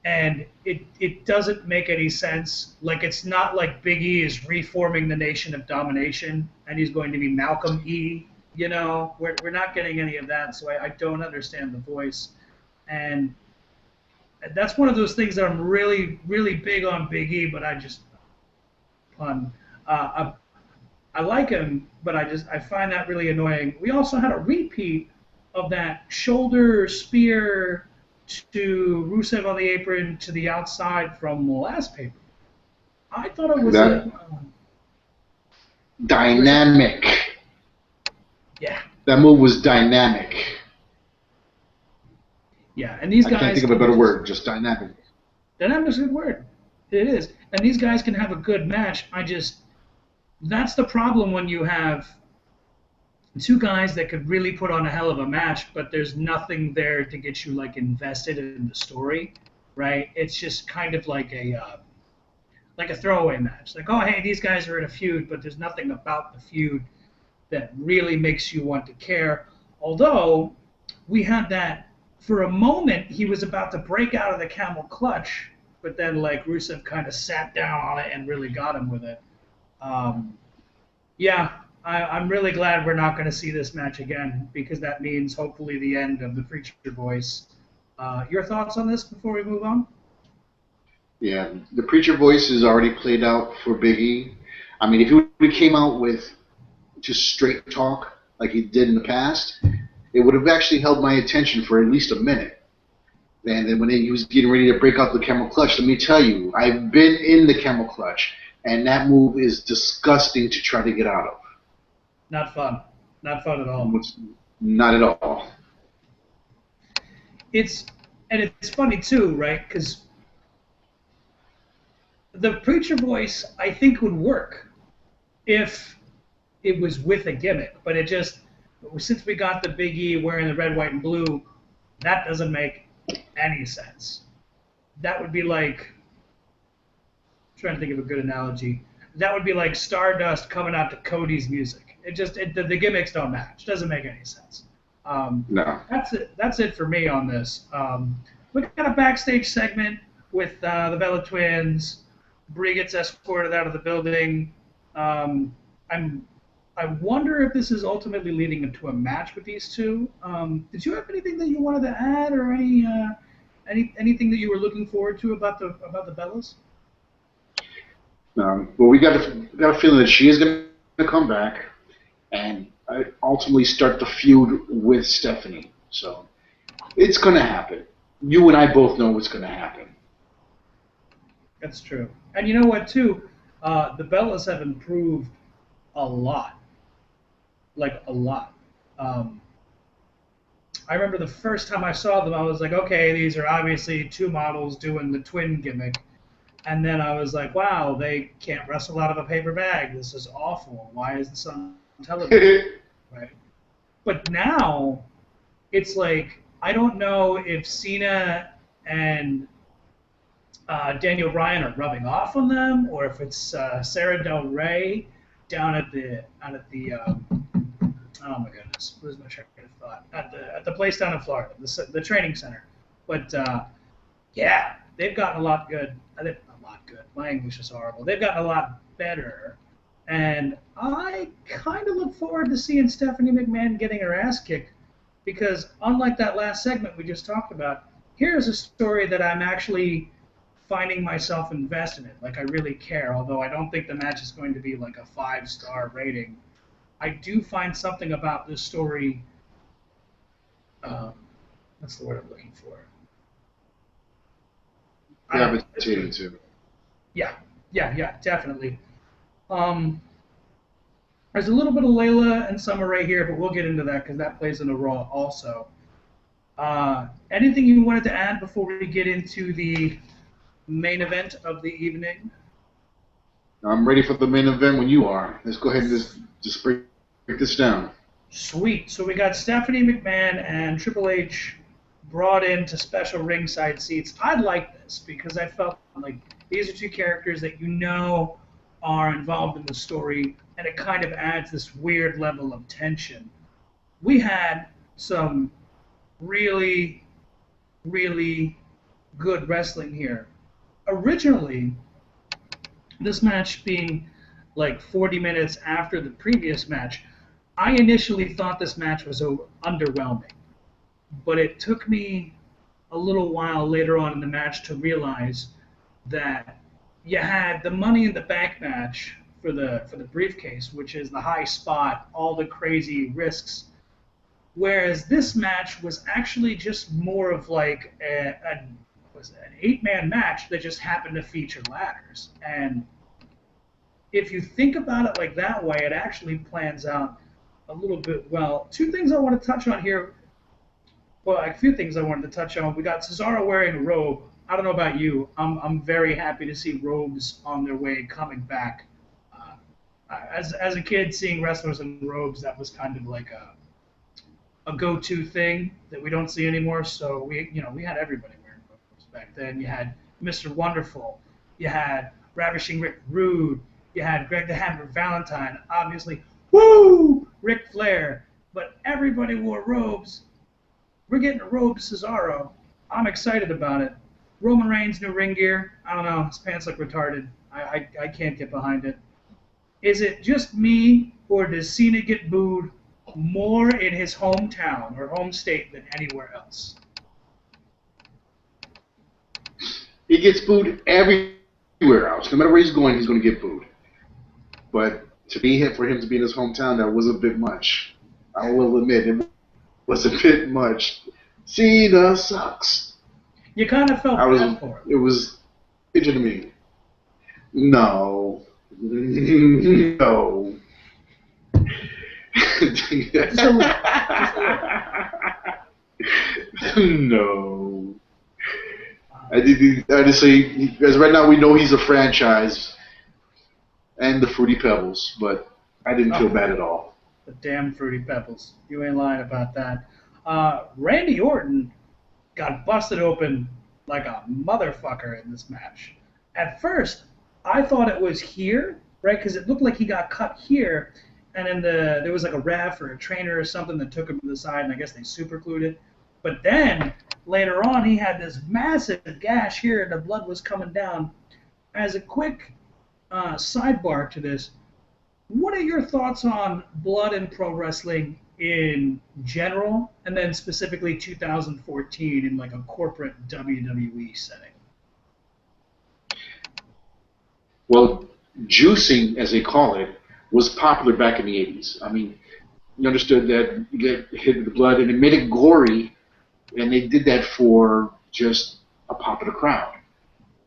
and it doesn't make any sense. Like it's not like Big E is reforming the Nation of Domination and he's going to be Malcolm E. You know, we're not getting any of that, so I don't understand the voice, and that's one of those things that I'm really big on Big E, but I just pun. I like him, but I find that really annoying. We also had a repeat of that shoulder spear to Rusev on the apron to the outside from the last paper. I thought it was a That dynamic. yeah, That move was dynamic. yeah, and these I can't guys think of a can better just word. Just dynamic. dynamic's a good word. It is, and these guys can have a good match. I just that's the problem when you have two guys that could really put on a hell of a match, but there's nothing there to get you like invested in the story, right? It's just kind of like a throwaway match. Like, oh hey, these guys are in a feud, but there's nothing about the feud that really makes you want to care. Although we had that for a moment, he was about to break out of the camel clutch, but then like Rusev kind of sat down on it and really got him with it. Um, yeah, I'm really glad we're not going to see this match again because that means hopefully the end of the Preacher Voice. Your thoughts on this before we move on? Yeah, the preacher voice is already played out for Big E. I mean, if he would have came out with just straight talk like he did in the past, it would have actually held my attention for at least a minute. And then when he was getting ready to break out the camel clutch, let me tell you, I've been in the camel clutch, and that move is disgusting to try to get out of. Not fun. Not fun at all. It's not at all. It's and it's funny too, right? Because the Preacher Voice I think would work if it was with a gimmick, but it just since we got the Big E wearing the red, white, and blue, that doesn't make any sense. That would be like I'm trying to think of a good analogy. That would be like Stardust coming out to Cody's music. The gimmicks don't match. Doesn't make any sense. No. That's it. That's it for me on this. We got a backstage segment with the Bella Twins. Brie gets escorted out of the building. I'm I wonder if this is ultimately leading into a match with these two. Did you have anything that you wanted to add, or anything that you were looking forward to about the Bellas? But we got a feeling that she is going to come back and ultimately start the feud with Stephanie. So it's going to happen. You and I both know what's going to happen. That's true. And you know what, too? The Bellas have improved a lot. Like, a lot. Um, I remember the first time I saw them, I was like, okay, these are obviously two models doing the twin gimmick. And then I was like, wow, they can't wrestle out of a paper bag. This is awful. Why is this on television? Right? But now, it's like, I don't know if Cena and Daniel Bryan are rubbing off on them, or if it's Sarah Del Rey down at the oh my goodness, where's my train of thought at the place down in Florida, the training center. But yeah, they've gotten a lot good. A lot good. My English is horrible. They've gotten a lot better, and I kind of look forward to seeing Stephanie McMahon getting her ass kicked because unlike that last segment we just talked about, here's a story that I'm actually finding myself invested in. Like I really care, although I don't think the match is going to be like a 5-star rating. I do find something about this story. Um, what's the word I'm looking for? I don't know. It's Gravitating good. to. Yeah, yeah, definitely. Um, there's a little bit of Layla and Summer Rae here, but we'll get into that because that plays in a Raw also. Anything you wanted to add before we get into the main event of the evening? I'm ready for the main event when you are. Let's go ahead and just break this down. Sweet. So we got Stephanie McMahon and Triple H brought into special ringside seats. I like this because I felt like these are two characters that you know are involved in the story, and it kind of adds this weird level of tension. We had some really, really good wrestling here. Originally, this match being like 40 minutes after the previous match, I initially thought this match was underwhelming, but it took me a little while later on in the match to realize that you had the Money in the Bank match for the briefcase, which is the high spot, all the crazy risks, whereas this match was actually just more of like was an 8-man match that just happened to feature ladders. And if you think about it like that way, it actually plans out a little bit well. Two things I want to touch on here. Well, a few things I wanted to touch on. We got Cesaro wearing a robe. I don't know about you. I'm very happy to see robes on their way coming back. Uh, as a kid, seeing wrestlers in robes, that was kind of like a go-to thing that we don't see anymore. So we had everybody wearing robes back then. You had Mr. Wonderful, you had Ravishing Rick Rude, you had Greg the Hammer Valentine, obviously, woo, Ric Flair. But everybody wore robes. We're getting a robe Cesaro. I'm excited about it. Roman Reigns new ring gear. I don't know. His pants look retarded. I can't get behind it. Is it just me, or does Cena get booed more in his hometown or home state than anywhere else? He gets booed everywhere else. No matter where he's going to get booed. But for him to be in his hometown, that was a bit much. I will admit, it was a bit much. Cena sucks. You kind of felt bad for him. It was itching to me. No. No. Just a little. Just a little. No. Honestly, because right now we know he's a franchise and the Fruity Pebbles, but I didn't feel bad at all. The damn Fruity Pebbles. You ain't lying about that. Randy Orton got busted open like a motherfucker in this match. At first, I thought it was here, right? Because it looked like he got cut here, and then there was like a ref or a trainer or something that took him to the side, and I guess they superglued it. But then later on, he had this massive gash here, and the blood was coming down. As a quick sidebar to this, what are your thoughts on blood in pro wrestling in general, and then specifically 2014 in like a corporate WWE setting? Well, juicing, as they call it, was popular back in the 80s. I mean, you understood that you get hit with the blood, and it made it gory, and they did that for just a pop of the crowd.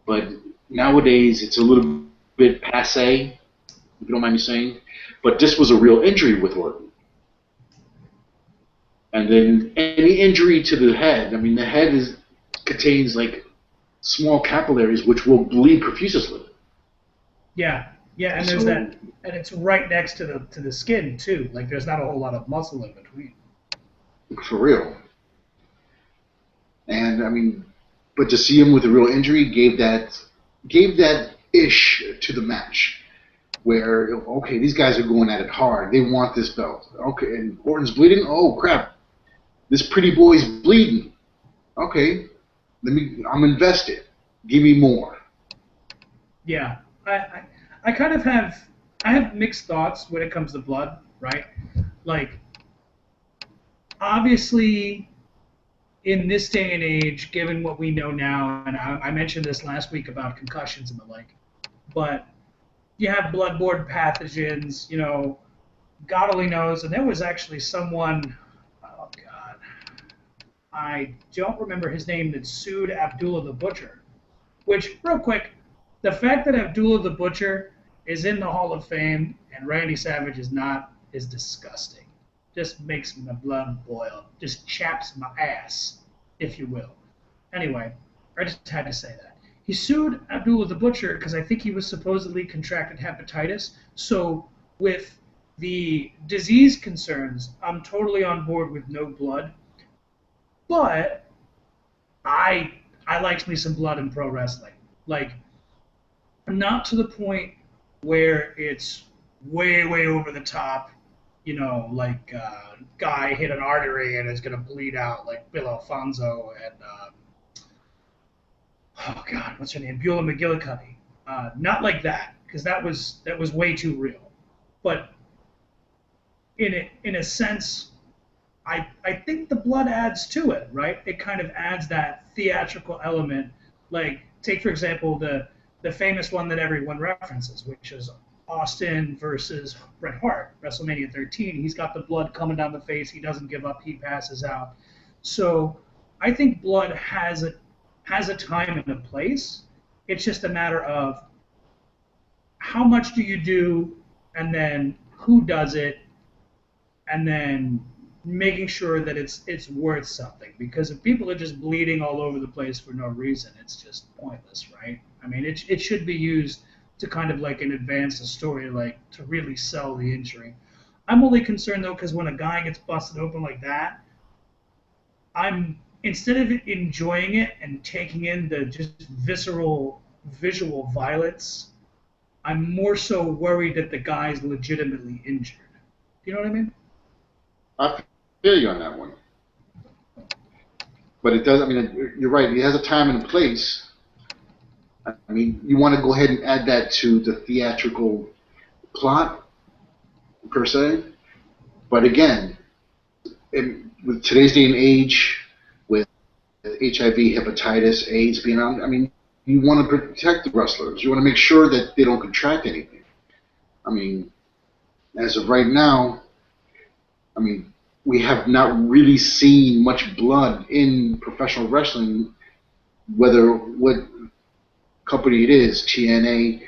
But nowadays, it's a little bit passe, if you don't mind me saying. But this was a real injury with Orton. And then any injury to the head, I mean, the head contains like small capillaries which will bleed profusely. Yeah, and there's that, and it's right next to the skin too. Like there's not a whole lot of muscle in between. For real. And I mean, but to see him with a real injury gave that ish to the match, where okay, these guys are going at it hard. They want this belt. Okay, and Orton's bleeding. Oh crap, this pretty boy's bleeding. Okay, I'm invested. Give me more. Yeah, I kind of have mixed thoughts when it comes to blood, right? Like obviously, in this day and age, given what we know now, and I mentioned this last week about concussions and the like, but you have bloodborne pathogens, God only knows. And there was actually someone, oh God, I don't remember his name, that sued Abdullah the Butcher. Which, real quick, the fact that Abdullah the Butcher is in the Hall of Fame and Randy Savage is not is disgusting. Just makes my blood boil. Just chaps my ass, if you will. Anyway, I just had to say that. He sued Abdullah the Butcher because I think he was supposedly contracted hepatitis. So, with the disease concerns, I'm totally on board with no blood. But I liked me some blood in pro wrestling. Like, not to the point where it's way over the top, like guy hit an artery and is gonna bleed out like Bill Alfonso and oh God, what's her name, Beulah McGillicuddy. Not like that, because that was way too real. But in a sense, I think the blood adds to it, right? It kind of adds that theatrical element. Like, take for example the famous one that everyone references, which is Austin versus Bret Hart, WrestleMania 13. He's got the blood coming down the face. He doesn't give up. He passes out. So I think blood has a time and a place. It's just a matter of how much do you do, and then who does it, and then making sure that it's worth something. Because if people are just bleeding all over the place for no reason, it's just pointless, right? I mean, it should be used to kind of like advance the story, like to really sell the injury. I'm only concerned though because when a guy gets busted open like that, I'm instead of enjoying it and taking in the just visceral visual violence, I'm more so worried that the guy's legitimately injured. Do you know what I mean? I feel you on that one. But it does. I mean, you're right. It has a time and a place. I mean, you want to go ahead and add that to the theatrical plot per se. But again, with today's day and age, with HIV, hepatitis, AIDS being on, I mean, you want to protect the wrestlers. You want to make sure that they don't contract anything. I mean, as of right now, I mean, we have not really seen much blood in professional wrestling, whether what company it is, TNA,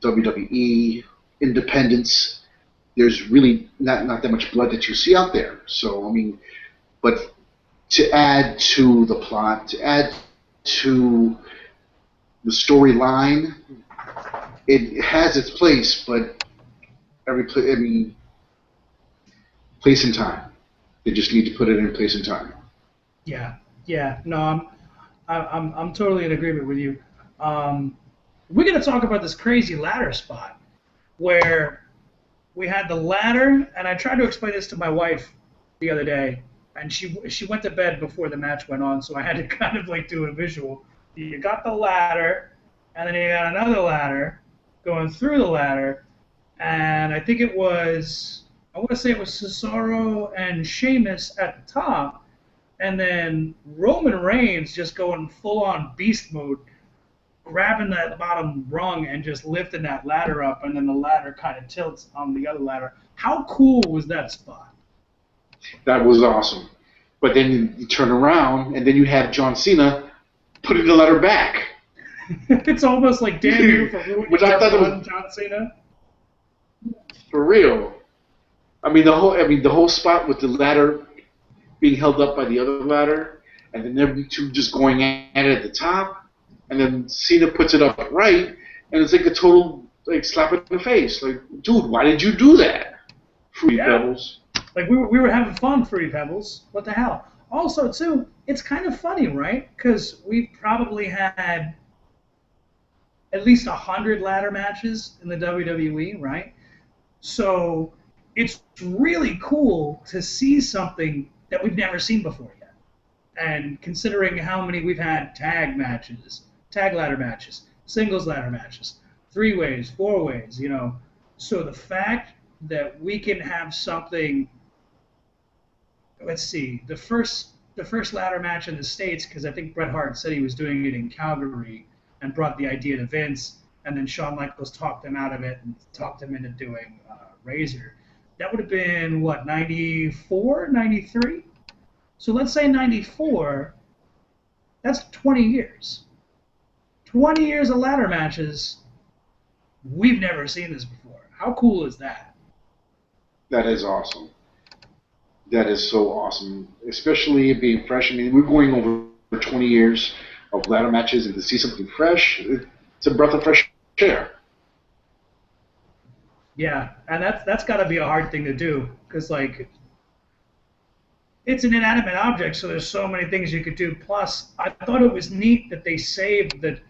WWE, independents. There's really not that much blood that you see out there. So, I mean, but to add to the plot, to add to the storyline, it has its place, but I mean, place and time. They just need to put it in place and time. Yeah. No, I'm totally in agreement with you. We're gonna talk about this crazy ladder spot where we had the ladder, and I tried to explain this to my wife the other day, and she went to bed before the match went on, so I had to kind of like do a visual. You got the ladder, and then you got another ladder going through the ladder, and I think I want to say it was Cesaro and Sheamus at the top, and then Roman Reigns just going full on beast mode, grabbing that bottom rung and just lifting that ladder up, and then the ladder kind of tilts on the other ladder. How cool was that spot? That was awesome. But then you turn around, and then you have John Cena putting the ladder back. It's almost like damn you for ruining Which I thought it was John Cena. for real. I mean the whole spot with the ladder being held up by the other ladder, and then them two just going at it at the top, and then Cena puts it up right, and it's like a total like slap in the face. Like, dude, why did you do that? Fruity Pebbles. Like we were having fun, Fruity Pebbles. What the hell? Also, too, it's kind of funny, right? Because we've probably had at least 100 ladder matches in the WWE, right? So it's really cool to see something that we've never seen before yet. And considering how many we've had tag matches, tag ladder matches, singles ladder matches, 3-ways, 4-ways, so the fact that we can have something let's see, the first ladder match in the States, because I think Bret Hart said he was doing it in Calgary and brought the idea to Vince, and then Shawn Michaels talked him out of it and talked him into doing Razor. That would have been, what, 94, 93? So let's say 94, that's 20 years. 20 years of ladder matches. We've never seen this before. How cool is that? That is awesome. That is so awesome, especially it being fresh. I mean, we're going over 20 years of ladder matches, and to see something fresh, it's a breath of fresh air. Yeah, and that's got to be a hard thing to do because like it's an inanimate object, so there's so many things you could do. Plus, I thought it was neat that they saved the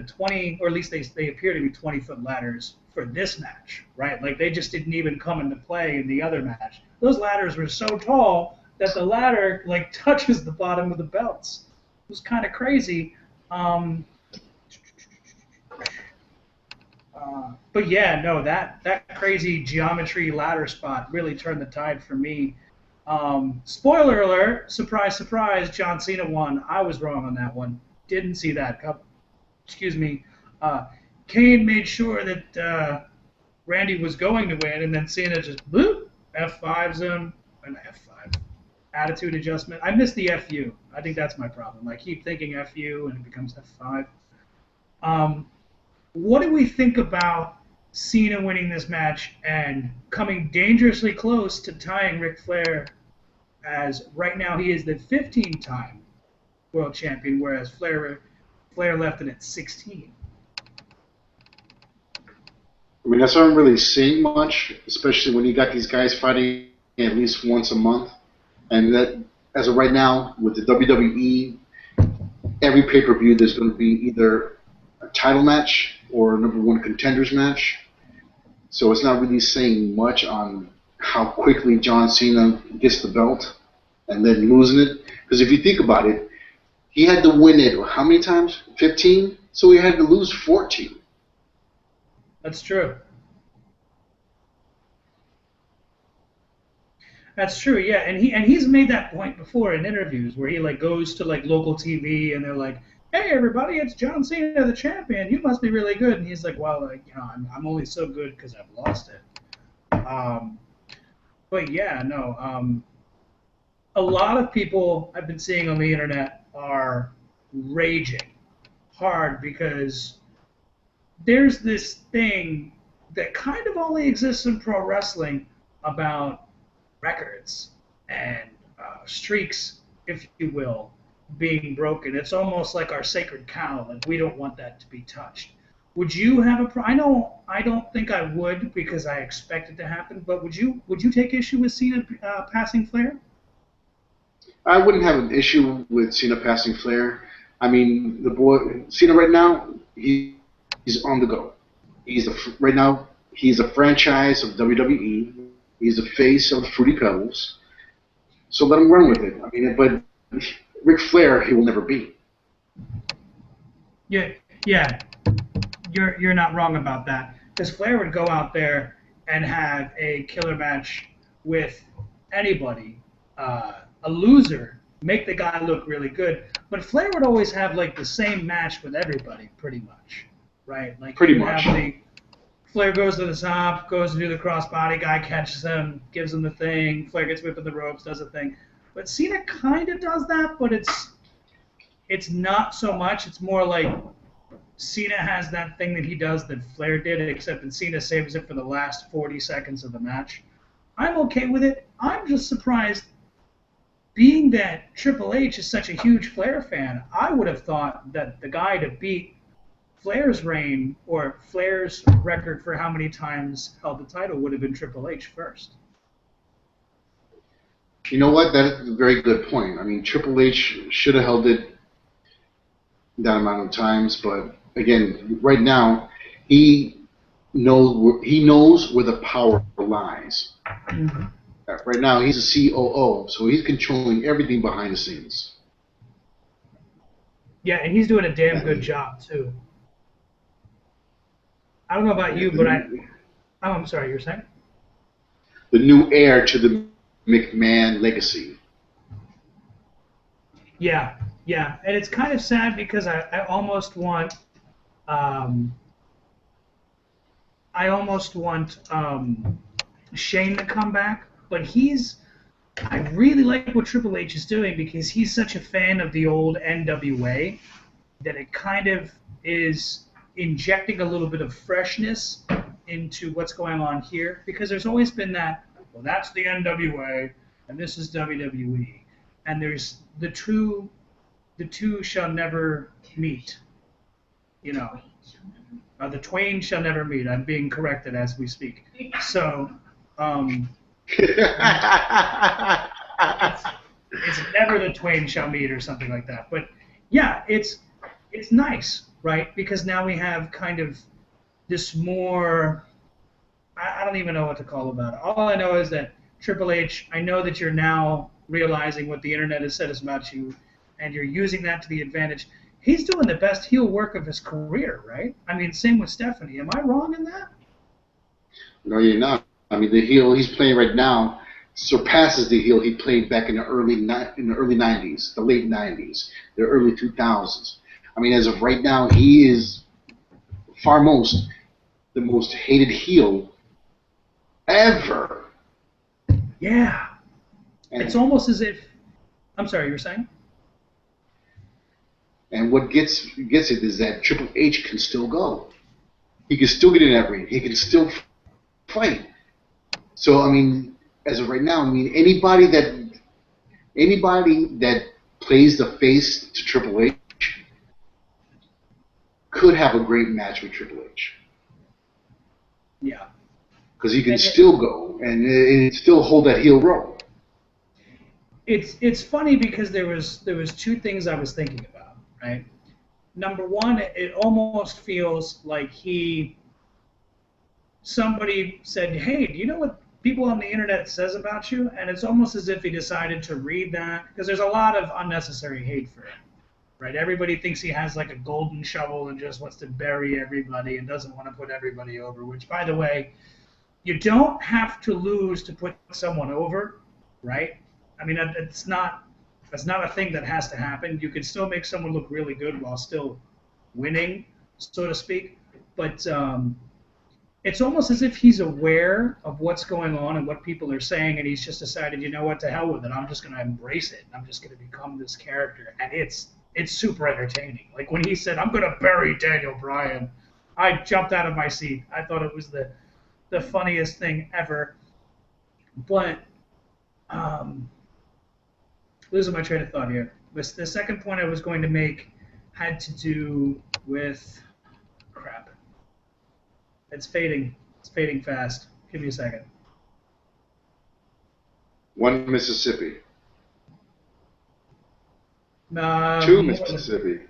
20, or at least they appear to be 20-foot ladders for this match, right? Like they just didn't even come into play in the other match. Those ladders were so tall that the ladder like touches the bottom of the belts. It was kind of crazy. Um, but yeah, no, that crazy geometry ladder spot really turned the tide for me. Spoiler alert! Surprise, surprise! John Cena won. I was wrong on that one. Didn't see that. Excuse me. Uh, Kane made sure that Randy was going to win, and then Cena just boop F5s him. An F5 attitude adjustment. I missed the FU. I think that's my problem. I keep thinking FU, and it becomes F5. Um, what do we think about Cena winning this match and coming dangerously close to tying Ric Flair, as right now he is the 15-time world champion, whereas Flair left it at 16. I mean, that's not really saying much, especially when you got these guys fighting at least once a month. And that, as of right now, with the WWE, every pay-per-view there's going to be either a title match or a number one contenders match. So it's not really saying much on how quickly John Cena gets the belt and then losing it. Because if you think about it, he had to win it how many times? 15? So he had to lose 14. That's true. That's true, yeah, and he's made that point before in interviews where he like goes to like local TV and they're like, "Hey, everybody, it's John Cena, the champion. You must be really good." And he's like, "Well, like, I'm only so good because I've lost it." Um, but yeah, no, a lot of people I've been seeing on the internet are raging hard because there's this thing that kind of only exists in pro wrestling about records and streaks, if you will, being broken. It's almost like our sacred cow. Like we don't want that to be touched. Would you have a? I know I don't think I would because I expect it to happen. But would you take issue with Cena passing Flair? I wouldn't have an issue with Cena passing Flair. I mean, the boy Cena right now, he's on the go. Right now he's a franchise of WWE. He's the face of the Fruity Pebbles. So let him run with it. I mean, but Ric Flair, he will never be. Yeah, yeah, you're not wrong about that. Because Flair would go out there and have a killer match with anybody, a loser, make the guy look really good. But Flair would always have like the same match with everybody, pretty much, right? Like he Pretty would much. have the Flair goes to the top, goes to do the crossbody, guy catches him, gives him the thing. Flair gets whipped in the ropes, does the thing. But Cena kind of does that, but it's not so much. It's more like Cena has that thing that he does that Flair did, except that Cena saves it for the last 40 seconds of the match. I'm okay with it. I'm just surprised, being that Triple H is such a huge Flair fan, I would have thought that the guy to beat Flair's reign or Flair's record for how many times held the title would have been Triple H first. You know what? That is a very good point. I mean, Triple H should have held it that amount of times, but again, right now, he he knows where the power lies. Mm-hmm. Right now, he's a COO, so he's controlling everything behind the scenes. Yeah, and he's doing a damn good And job too. I don't know about you, but oh, I'm sorry, you're saying? the new heir to the McMahon legacy. Yeah, yeah, and it's kind of sad because I almost want um, Shane to come back, but I really like what Triple H is doing because he's such a fan of the old NWA that it kind of is injecting a little bit of freshness into what's going on here because there's always been that, well, that's the NWA and this is WWE, and there's the two shall never meet, you know. The twain shall never meet. I'm being corrected as we speak. So, um, it's it's never the twain shall meet or something like that. But yeah, it's nice, right? Because now we have kind of this more. I don't even know what to call about it. All I know is that Triple H. I know that you're now realizing what the internet has said about you, and you're using that to the advantage. He's doing the best heel work of his career, right? I mean, same with Stephanie. Am I wrong in that? No, you're not. I mean, the heel he's playing right now surpasses the heel he played back in the early '90s, the late '90s, the early 2000s. I mean, as of right now, he is far most the most hated heel ever. Yeah. It's And almost as if. I'm sorry, you were saying? and what gets it is that Triple H can still go. He can still get in that ring. He can still fight. So I mean, as of right now, I mean anybody that plays the face to Triple H could have a great match with Triple H Yeah. because he can And still go and still hold that heel role. it's funny because there was two things I was thinking about, right? Number one, it almost feels like somebody said, "Hey, do you know what people on the internet says about you?" And it's almost as if he decided to read that because there's a lot of unnecessary hate for him, right? Everybody thinks he has like a golden shovel and just wants to bury everybody and doesn't want to put everybody over. Which, by the way, you don't have to lose to put someone over, right? I mean, it's not that's not a thing that has to happen. You can still make someone look really good while still winning, so to speak. But it's almost as if he's aware of what's going on and what people are saying, and he's just decided, you know what, to hell with it. I'm just going to embrace it. I'm just going to become this character, and it's super entertaining. Like when he said, "I'm going to bury Daniel Bryan," I jumped out of my seat. I thought it was the funniest thing ever. But um, losing my train of thought here. The second point I was going to make had to do with crap. It's fading. It's fading fast. Give me a second. One Mississippi, two Um, Mississippi.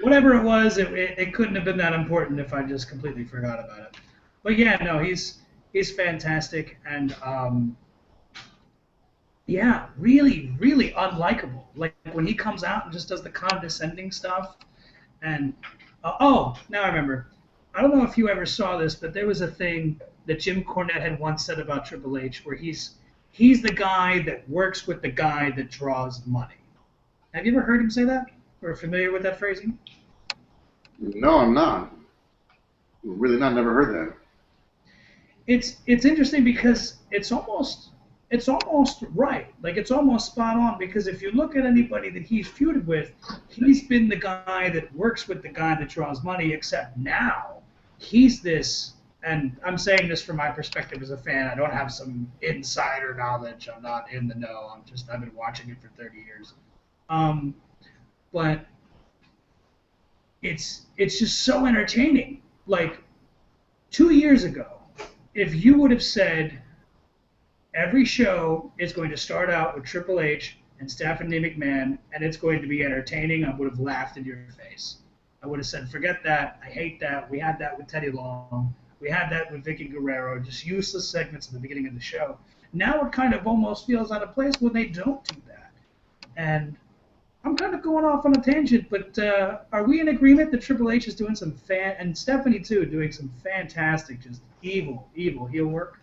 Whatever it was, it couldn't have been that important if I just completely forgot about it. But yeah, no, he's fantastic and yeah, really, really unlikable. Like when he comes out and just does the condescending stuff. And oh, now I remember. I don't know if you ever saw this, but there was a thing that Jim Cornette had once said about Triple H, where he's the guy that works with the guy that draws money. Have you ever heard him say that, or familiar with that phrasing? No, I'm not. Really not. Never heard that. It's interesting because it's almost right. Like it's almost spot on because if you look at anybody that he's feuded with, he's been the guy that works with the guy that draws money, except now he's this and I'm saying this from my perspective as a fan. I don't have some insider knowledge. I'm not in the know. I've been watching it for 30 years. Um, but it's just so entertaining. Like 2 years ago, if you would have said every show is going to start out with Triple H and Stephanie McMahon, and it's going to be entertaining, I would have laughed in your face. I would have said, forget that. I hate that. We had that with Teddy Long. We had that with Vicky Guerrero. Just useless segments at the beginning of the show. Now it kind of almost feels out of place when they don't do that. And I'm kind of going off on a tangent, but are we in agreement that Triple H is doing and Stephanie too, doing some fantastic, just evil heel work?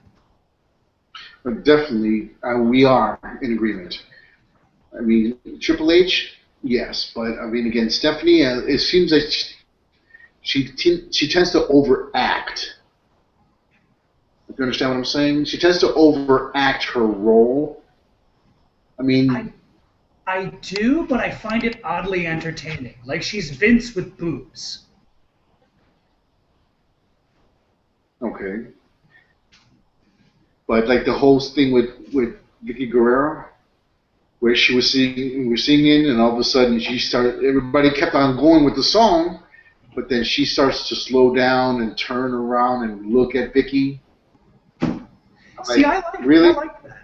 But definitely, we are in agreement. I mean, Triple H, yes, but I mean, again, Stephanie, it seems like she tends to overact. If you understand what I'm saying? She tends to overact her role. I I mean, I do, but I find it oddly entertaining. Like she's Vince with boobs. okay, but like the whole thing with Vicky Guerrero, where she was singing, and all of a sudden she started. Everybody kept on going with the song, but then she starts to slow down and turn around and look at Vicky. I'm See, like, I really? like that.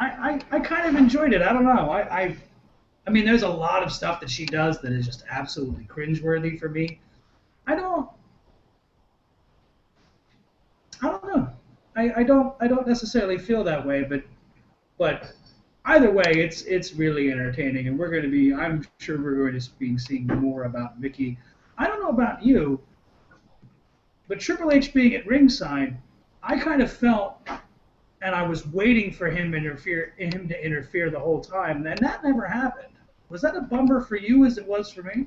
I kind of enjoyed it. I don't know. I mean, there's a lot of stuff that she does that is just absolutely cringeworthy for me. I don't I don't know. I don't necessarily feel that way, but either way, it's really entertaining, and we're going to be. I'm sure we're going to be seeing more about Mickey. I don't know about you, but Triple H being at ringside, I kind of felt, and I was waiting for him to interfere the whole time, and that never happened. Was that a bummer for you as it was for me?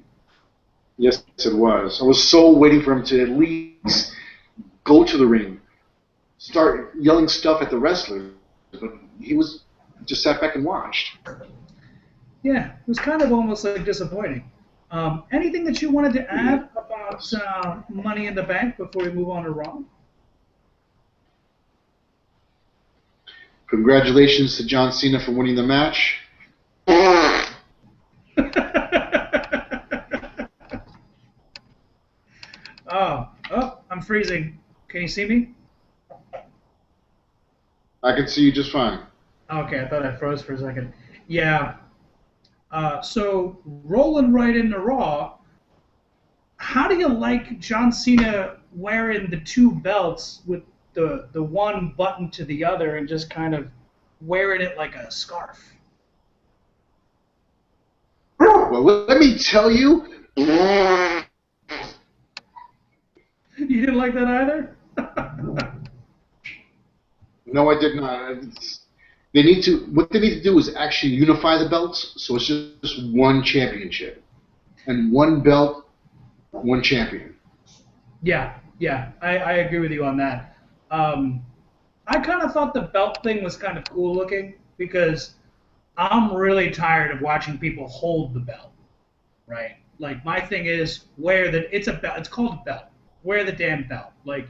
Yes, it was. I was so waiting for him to at least go to the ring, start yelling stuff at the wrestlers, but he was just sat back and watched. Yeah, it was kind of almost like disappointing. Anything that you wanted to add about Yes. Money in the Bank before we move on to Raw? Congratulations to John Cena for winning the match. I'm freezing. Can you see me? I can see you just fine. Okay, I thought I froze for a second. Yeah. So rolling right into Raw, how do you like John Cena wearing the two belts with the one button to the other and just kind of wearing it like a scarf? Well, let me tell you. No, You didn't like that either? I did not. They need to. What they need to do is actually unify the belts, so it's just one championship and one belt, one champion. Yeah, yeah, I agree with you on that. Um, I kind of thought the belt thing was kind of cool looking because I'm really tired of watching people hold the belt, right? Like my thing is wear the it's a belt. It's called a belt. Wear the damn belt. Like,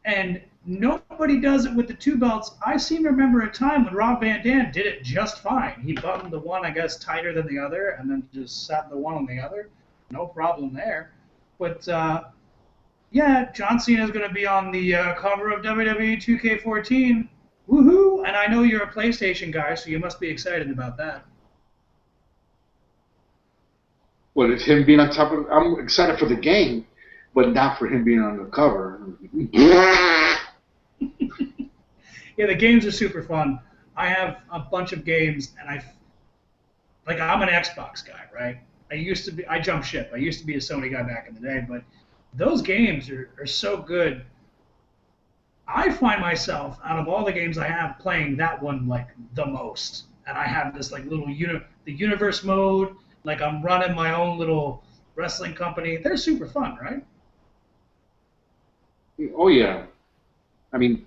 and nobody does it with the two belts. I seem to remember a time when Rob Van Dam did it just fine. He buttoned the one, I guess, tighter than the other, and then just sat the one on the other. No problem there. But yeah, John Cena is going to be on the cover of WWE 2K14. Woohoo! And I know you're a PlayStation guy, so you must be excited about that. What is him being on top of? I'm excited for the game, but not for him being on the cover. Yeah, the games are super fun. I have a bunch of games, and I'm an Xbox guy, right? I jumped ship. I used to be a Sony guy back in the day, but those games are so good. I find myself out of all the games I have playing that one like the most, and I have this like little the universe mode. Like I'm running my own little wrestling company. They're super fun, right? Oh yeah, I mean,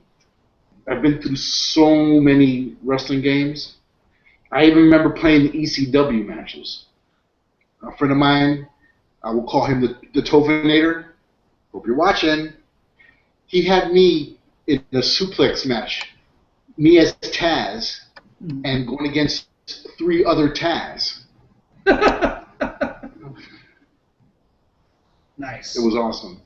I've been through so many wrestling games. I even remember playing the ECW matches. A friend of mine, I will call him the Tovinator. Hope you're watching. He had me in a suplex match, me as Taz, and going against three other Taz. It Nice. was awesome.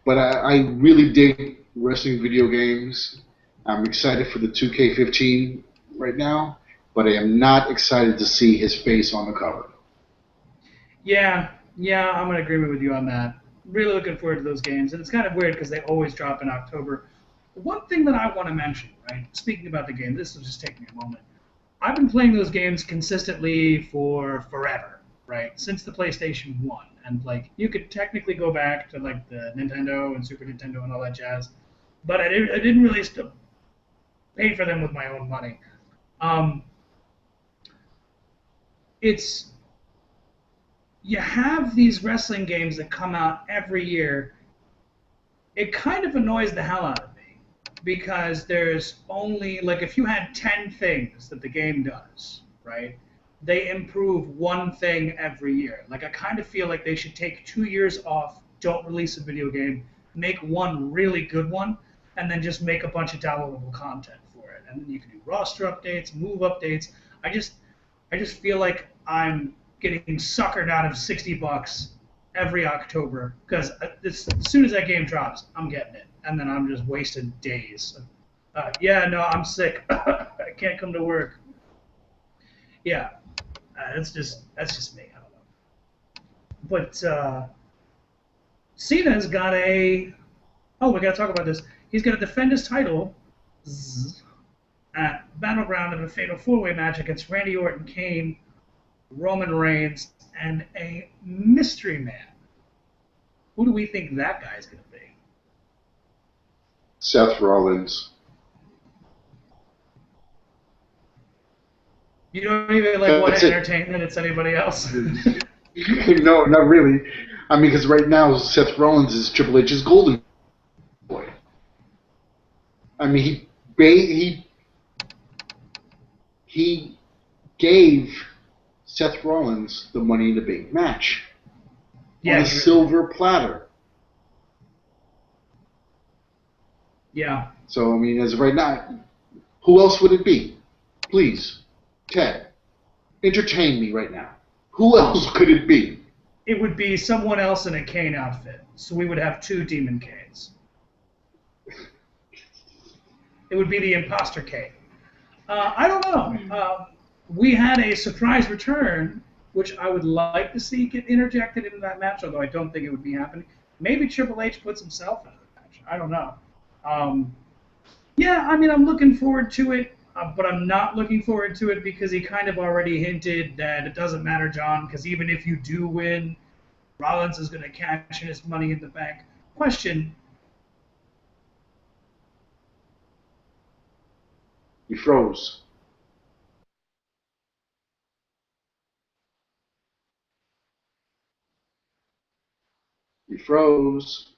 But I really dig wrestling video games. I'm excited for the 2K15 right now, but I am not excited to see his face on the cover. Yeah, yeah, I'm in agreement with you on that. Really looking forward to those games, and it's kind of weird because they always drop in October. One thing that I want to mention, right? Speaking about the game, this will just take me a moment. I've been playing those games consistently for forever, right? Since the PlayStation 1. And like you could technically go back to like the Nintendo and Super Nintendo and all that jazz, but I didn't really pay for them with my own money. Um, it's you have these wrestling games that come out every year. It kind of annoys the hell out of me because there's only like if you had 10 things that the game does, right? They improve one thing every year. Like I kind of feel like they should take 2 years off, don't release a video game, make one really good one, and then just make a bunch of downloadable content for it. And then you can do roster updates, move updates. I just I just feel like I'm getting suckered out of $60 every October because as soon as that game drops, I'm getting it, and then I'm just wasting days. Yeah, no, I'm sick. I can't come to work. Yeah, that's just me. I don't know. But Cena's got a. Oh, we got to talk about this. He's going to defend his title at Battleground in a Fatal 4-Way match against Randy Orton, Kane, Roman Reigns, and a mystery man. Who do we think that guy's going to be? Seth Rollins. You don't even like want That's to it. entertain that it's anybody else. No, not really. I mean, because right now Seth Rollins is Triple H's golden boy. I mean, he gave Seth Rollins the Money in the Bank match on Yeah, a silver platter. yeah. So I mean, as of right now, who else would it be? Please, Ted, entertain me right now. Who else could it be? It would be someone else in a Kane outfit, so we would have two Demon Kanes. It would be the Imposter Kane. I don't know. We had a surprise return, which I would like to see get interjected into that match, although I don't think it would be happening. Maybe Triple H puts himself into the match. I don't know. Um, yeah, I mean, I'm looking forward to it, but I'm not looking forward to it because he kind of already hinted that it doesn't matter, John, because even if you do win, Rollins is going to cash in his money in the bank. Question. He froze. He froze.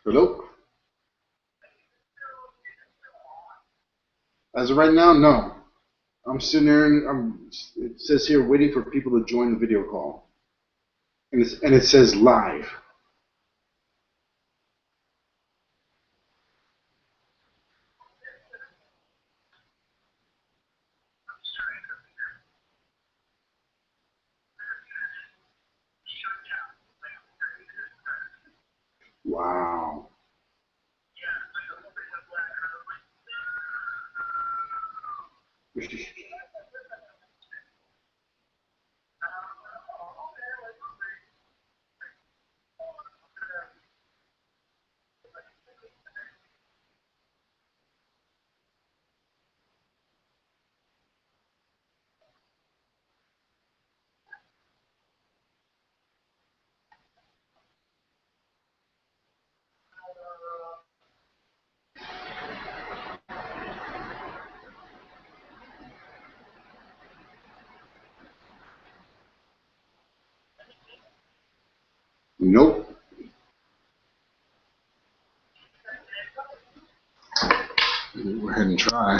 Hello? As of right now, no. I'm sitting there and it says here waiting for people to join the video call. And it says live. Wow. Nope. Go ahead and try.